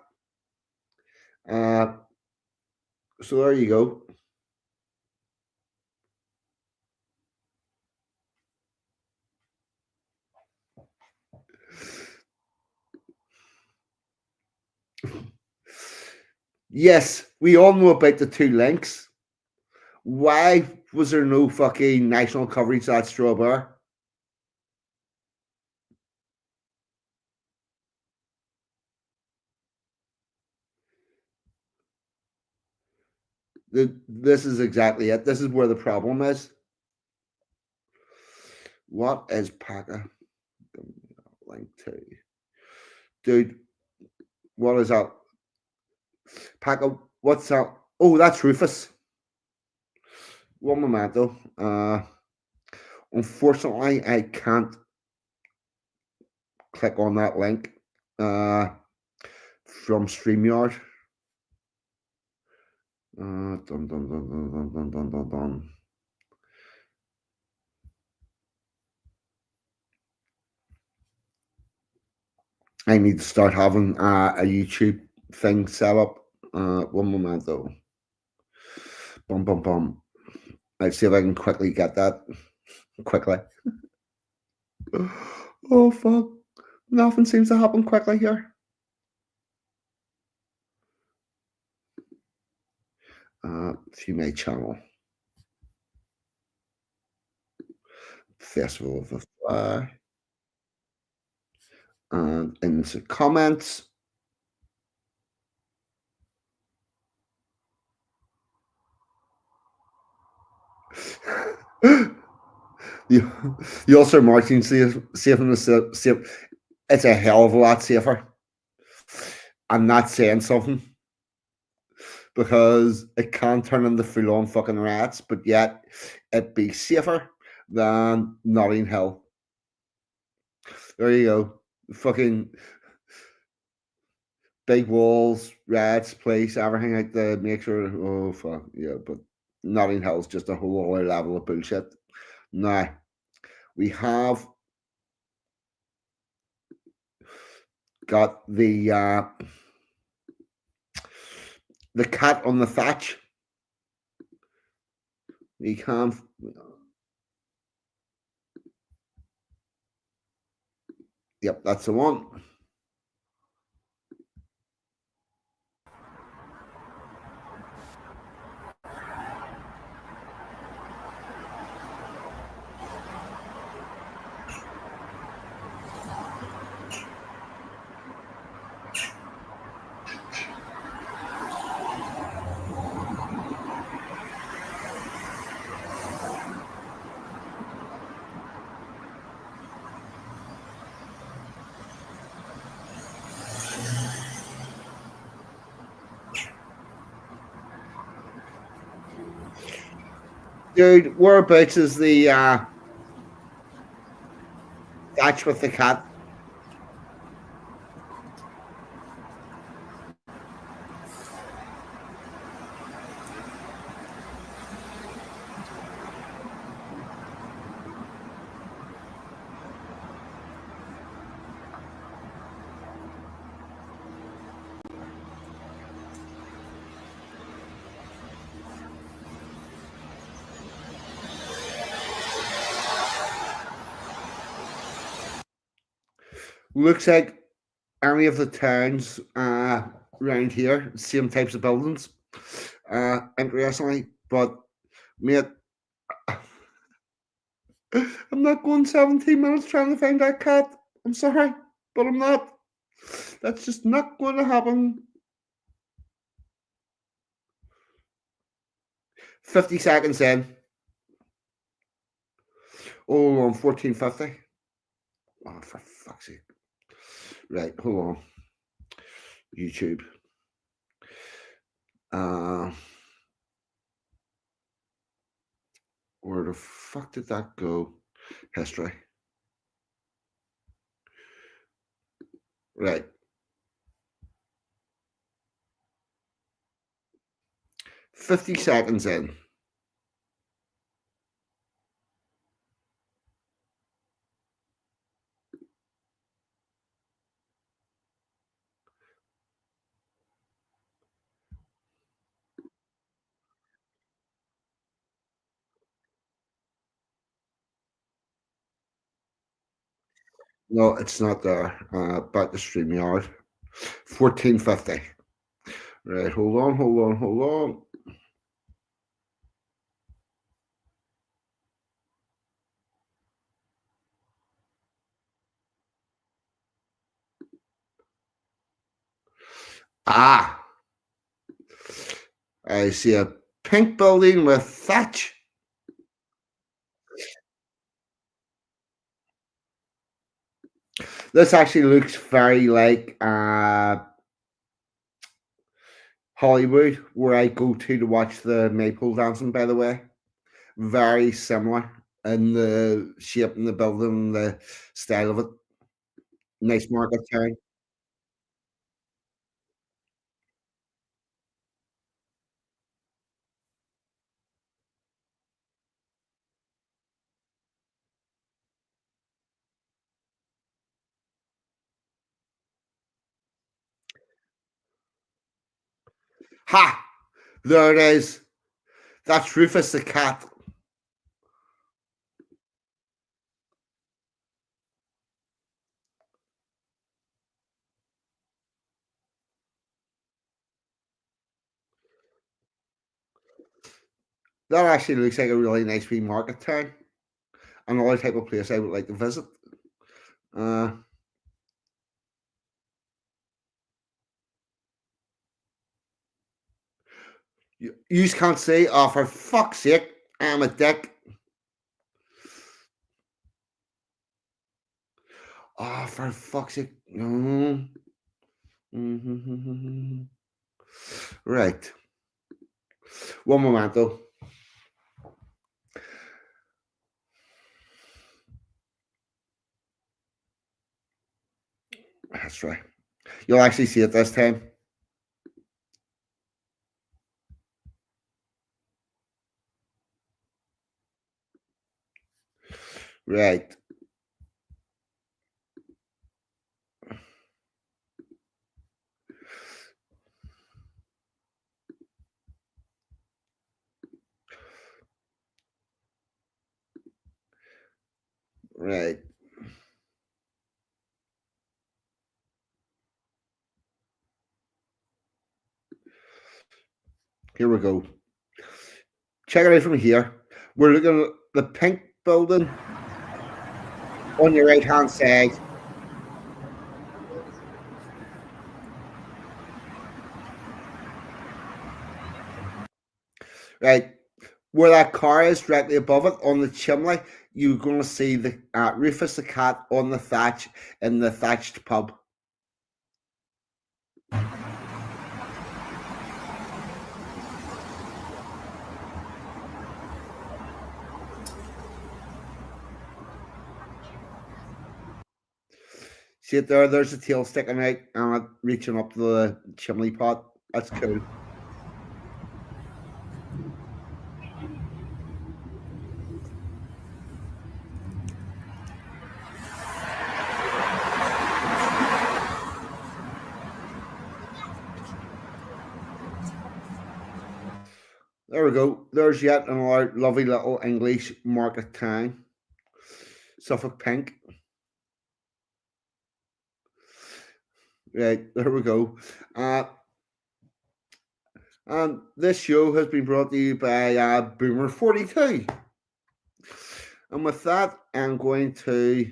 So there you go. Yes, we all know about the two links. Why was there no fucking national coverage at Strawberry? This is exactly it. This is where the problem is. What is Paca? Link to. Dude, what is that? Paca, what's that? Oh, that's Rufus. One momento. Unfortunately, I can't click on that link from StreamYard. Dun, dun, dun, dun, dun, dun, dun, dun, dun. I need to start having a YouTube thing set up. One momento. Bum, bum, bum. Let's see if I can quickly get that. Quickly. Oh, fuck. Nothing seems to happen quickly here. View my channel. Festival of the Plough. And in the comments. You also marching safe in the safe. It's a hell of a lot safer. I'm not saying something because it can turn into full on fucking rats, but yet it'd be safer than Notting Hill. There you go. Fucking big walls, rats, place, everything like that. Make sure. Oh fuck yeah, but Notting Hill's just a whole other level of bullshit. Now we have got the cat on the thatch. We can't. Yep, that's the one. Dude, whereabouts is the thatch with the cat? Looks like any of the towns around here, same types of buildings. Interestingly, but mate, I'm not going 17 minutes trying to find that cat. I'm sorry, but I'm not. That's just not going to happen. 50 seconds in. Oh, on 1450. Oh, for fuck's sake. Right, hold on. YouTube. Where the fuck did that go? History. Right. 50 seconds in. No, it's not there. Back to StreamYard. 1450. Right, hold on. Ah, I see a pink building with thatch. This actually looks very like Hollywood, where I go to watch the maypole dancing, by the way. Very similar in the shape and the building, the style of it. Nice market town. Ha! There it is. That's Rufus the cat. That actually looks like a really nice wee market town. Another type of place I would like to visit. You just can't say, oh, for fuck's sake, I'm a dick. Oh, for fuck's sake. No. Right. One momento. That's right. You'll actually see it this time. Right. Right. Here we go. Check it out from here. We're looking at the pink building on your right hand side. Right. Where that car is directly above it on the chimney, you're going to see the Rufus the cat on the thatch in the thatched pub. See it there? There's a tail sticking out and reaching up to the chimney pot. That's cool. There we go. There's yet another lovely little English market town. Suffolk Pink. Right, there we go. And this show has been brought to you by Boomer42. And with that, I'm going to,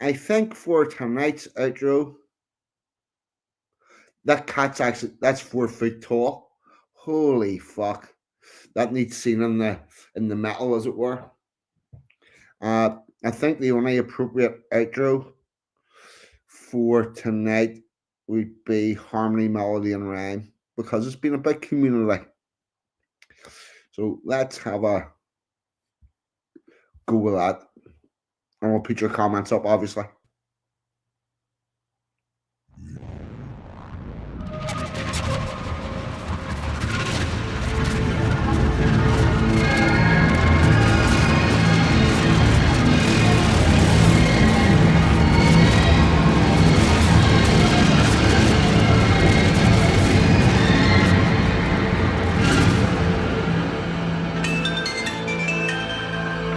I think for tonight's outro, that cat's actually, that's 4 foot tall. Holy fuck. That needs seen in the metal, as it were. I think the only appropriate outro for tonight would be harmony, melody, and rhyme, because it's been a big community. So let's have a go with that. And we'll put your comments up, obviously.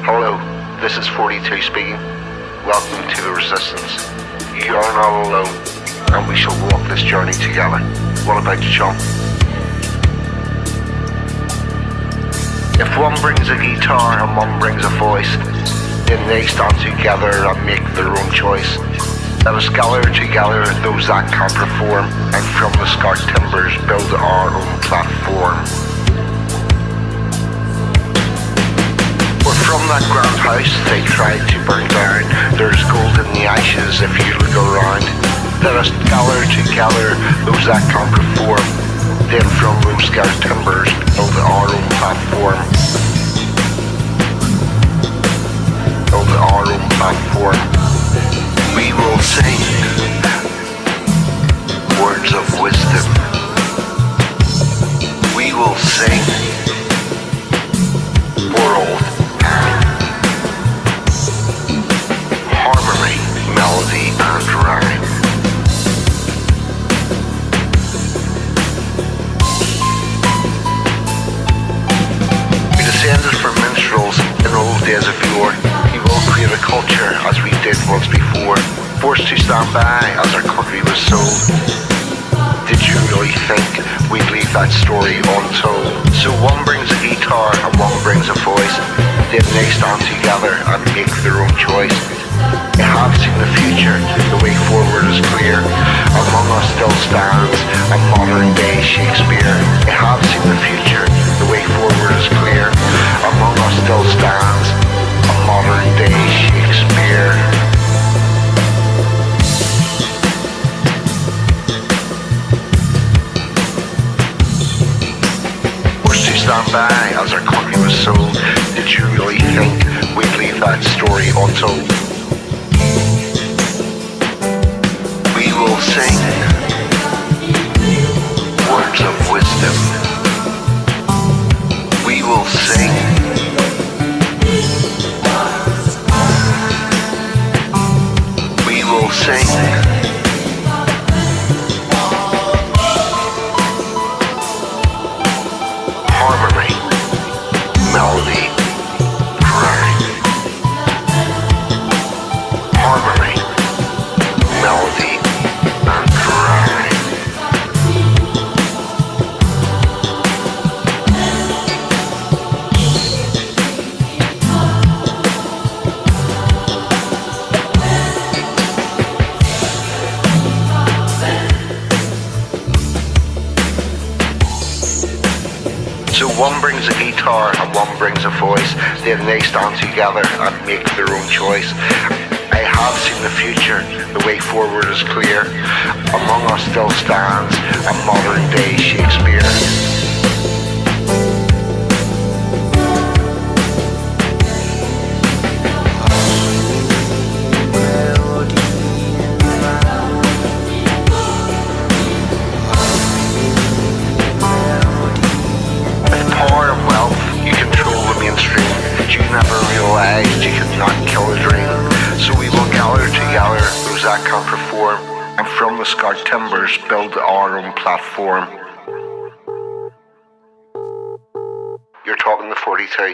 Hello, this is 42 speaking. Welcome to the Resistance. You are not alone, and we shall walk this journey together. What about you, chum? If one brings a guitar and one brings a voice, then they stand together and make their own choice. Let us gather together those that can perform, and from the scarred timbers build our own platform. From that grand house they tried to burn down, there's gold in the ashes if you look around. Let us gather together those that can perform, then from those scarred timbers build our own platform. Build our own platform. We will sing words of wisdom. We will sing for all harmony, melody, and rhyme. We descended from minstrels in old days of yore. We will create a culture as we did once before, forced to stand by as our country was sold. Did you really think we'd leave that story untold? So one brings a guitar and one brings a voice, then they stand together and make their own choice. They have seen the future, the way forward is clear. Among us still stands a modern day Shakespeare. They have seen the future, the way forward is clear. Among us still stands a modern day Shakespeare. Stand by as our country was sold. Did you really think we'd leave that story untold? We will sing words of wisdom. We will sing we will sing harmony, melody, cry. Harmony, melody, and cry. So one brings a guitar and one brings a voice. Then they stand together and make their own choice. I have seen the future, the way forward is clear. Among us still stands a modern day Shakespeare. Never realized you could not kill a dream. So we will gather together those that can perform, and from the scarred timbers build our own platform. You're talking to 42.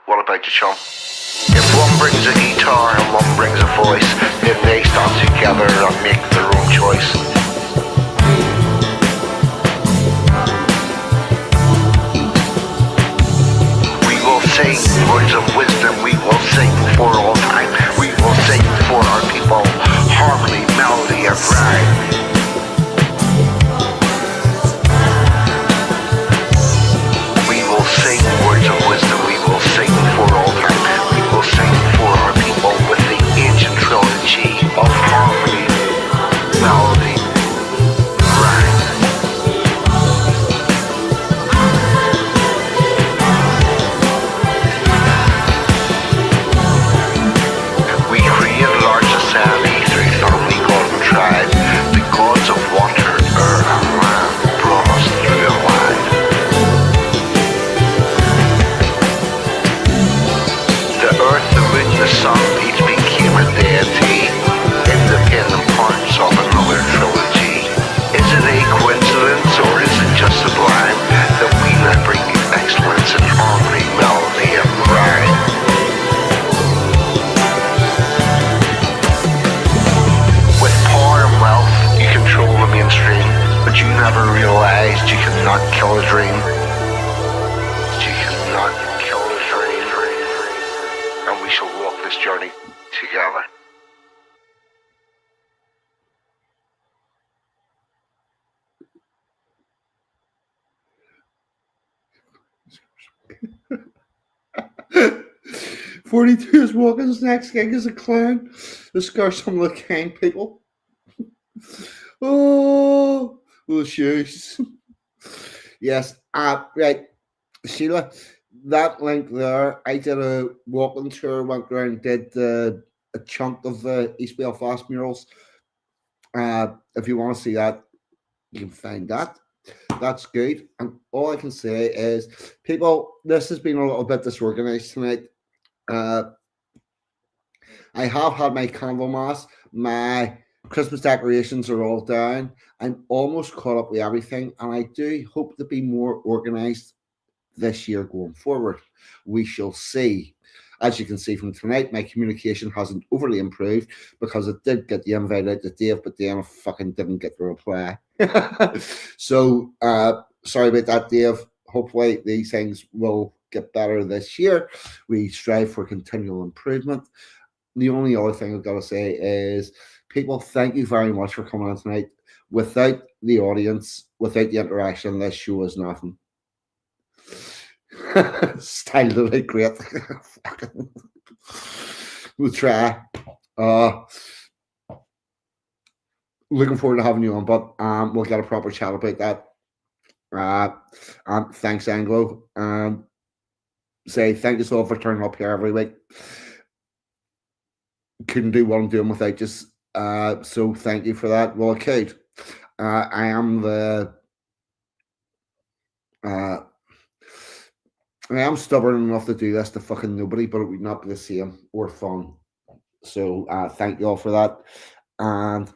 What about you, chum? If one brings a guitar and one brings a voice, then they stand together and make their own choice. Sing words of wisdom, we will sing for all time. We will sing for our people, harmony, melody, and rhyme. We will sing words of wisdom, we will sing for all time. We will sing for our people with the ancient trilogy of harmony, melody, rhyme. The gods of water, earth, and land brought us through alive. The earth, the moon, the sun, each became a deity, independent parts of another trilogy. Is it a coincidence, or is it just sublime that we now bring excellence in harmony, melody, and rhyme? Control the mainstream, but you never realized you could not kill a dream. You cannot kill a dream, and we shall walk this journey together. "42 is walking his next gig as a clown to scare some of the kind people." Oh, well, shoes. Yes, right, Sheila, that link there, I did a walking tour, went around, did a chunk of the East Belfast murals. If you want to see that, you can find that. That's good. And all I can say is, people, this has been a little bit disorganized tonight. I have had my Candlemas, my Christmas decorations are all down. I'm almost caught up with everything, and I do hope to be more organized this year going forward. We shall see. As you can see from tonight, my communication hasn't overly improved because I did get the invite out to Dave, but then I fucking didn't get the reply. So, sorry about that, Dave. Hopefully these things will get better this year. We strive for continual improvement. The only other thing I've got to say is, people, thank you very much for coming on tonight. Without the audience, without the interaction, this show is nothing. Style of it, great. We'll try. Looking forward to having you on, but we'll get a proper chat about that. Thanks, Anglo. Say thank you so for turning up here every week. Couldn't do what I'm doing without just. So thank you for that. Well, I could. I am stubborn enough to do this to fucking nobody, but it would not be the same or fun. So thank you all for that. And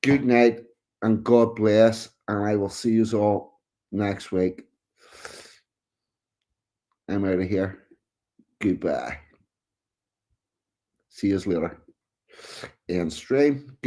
good night and God bless. And I will see you all next week. I'm out of here. Goodbye. See you later. End stream.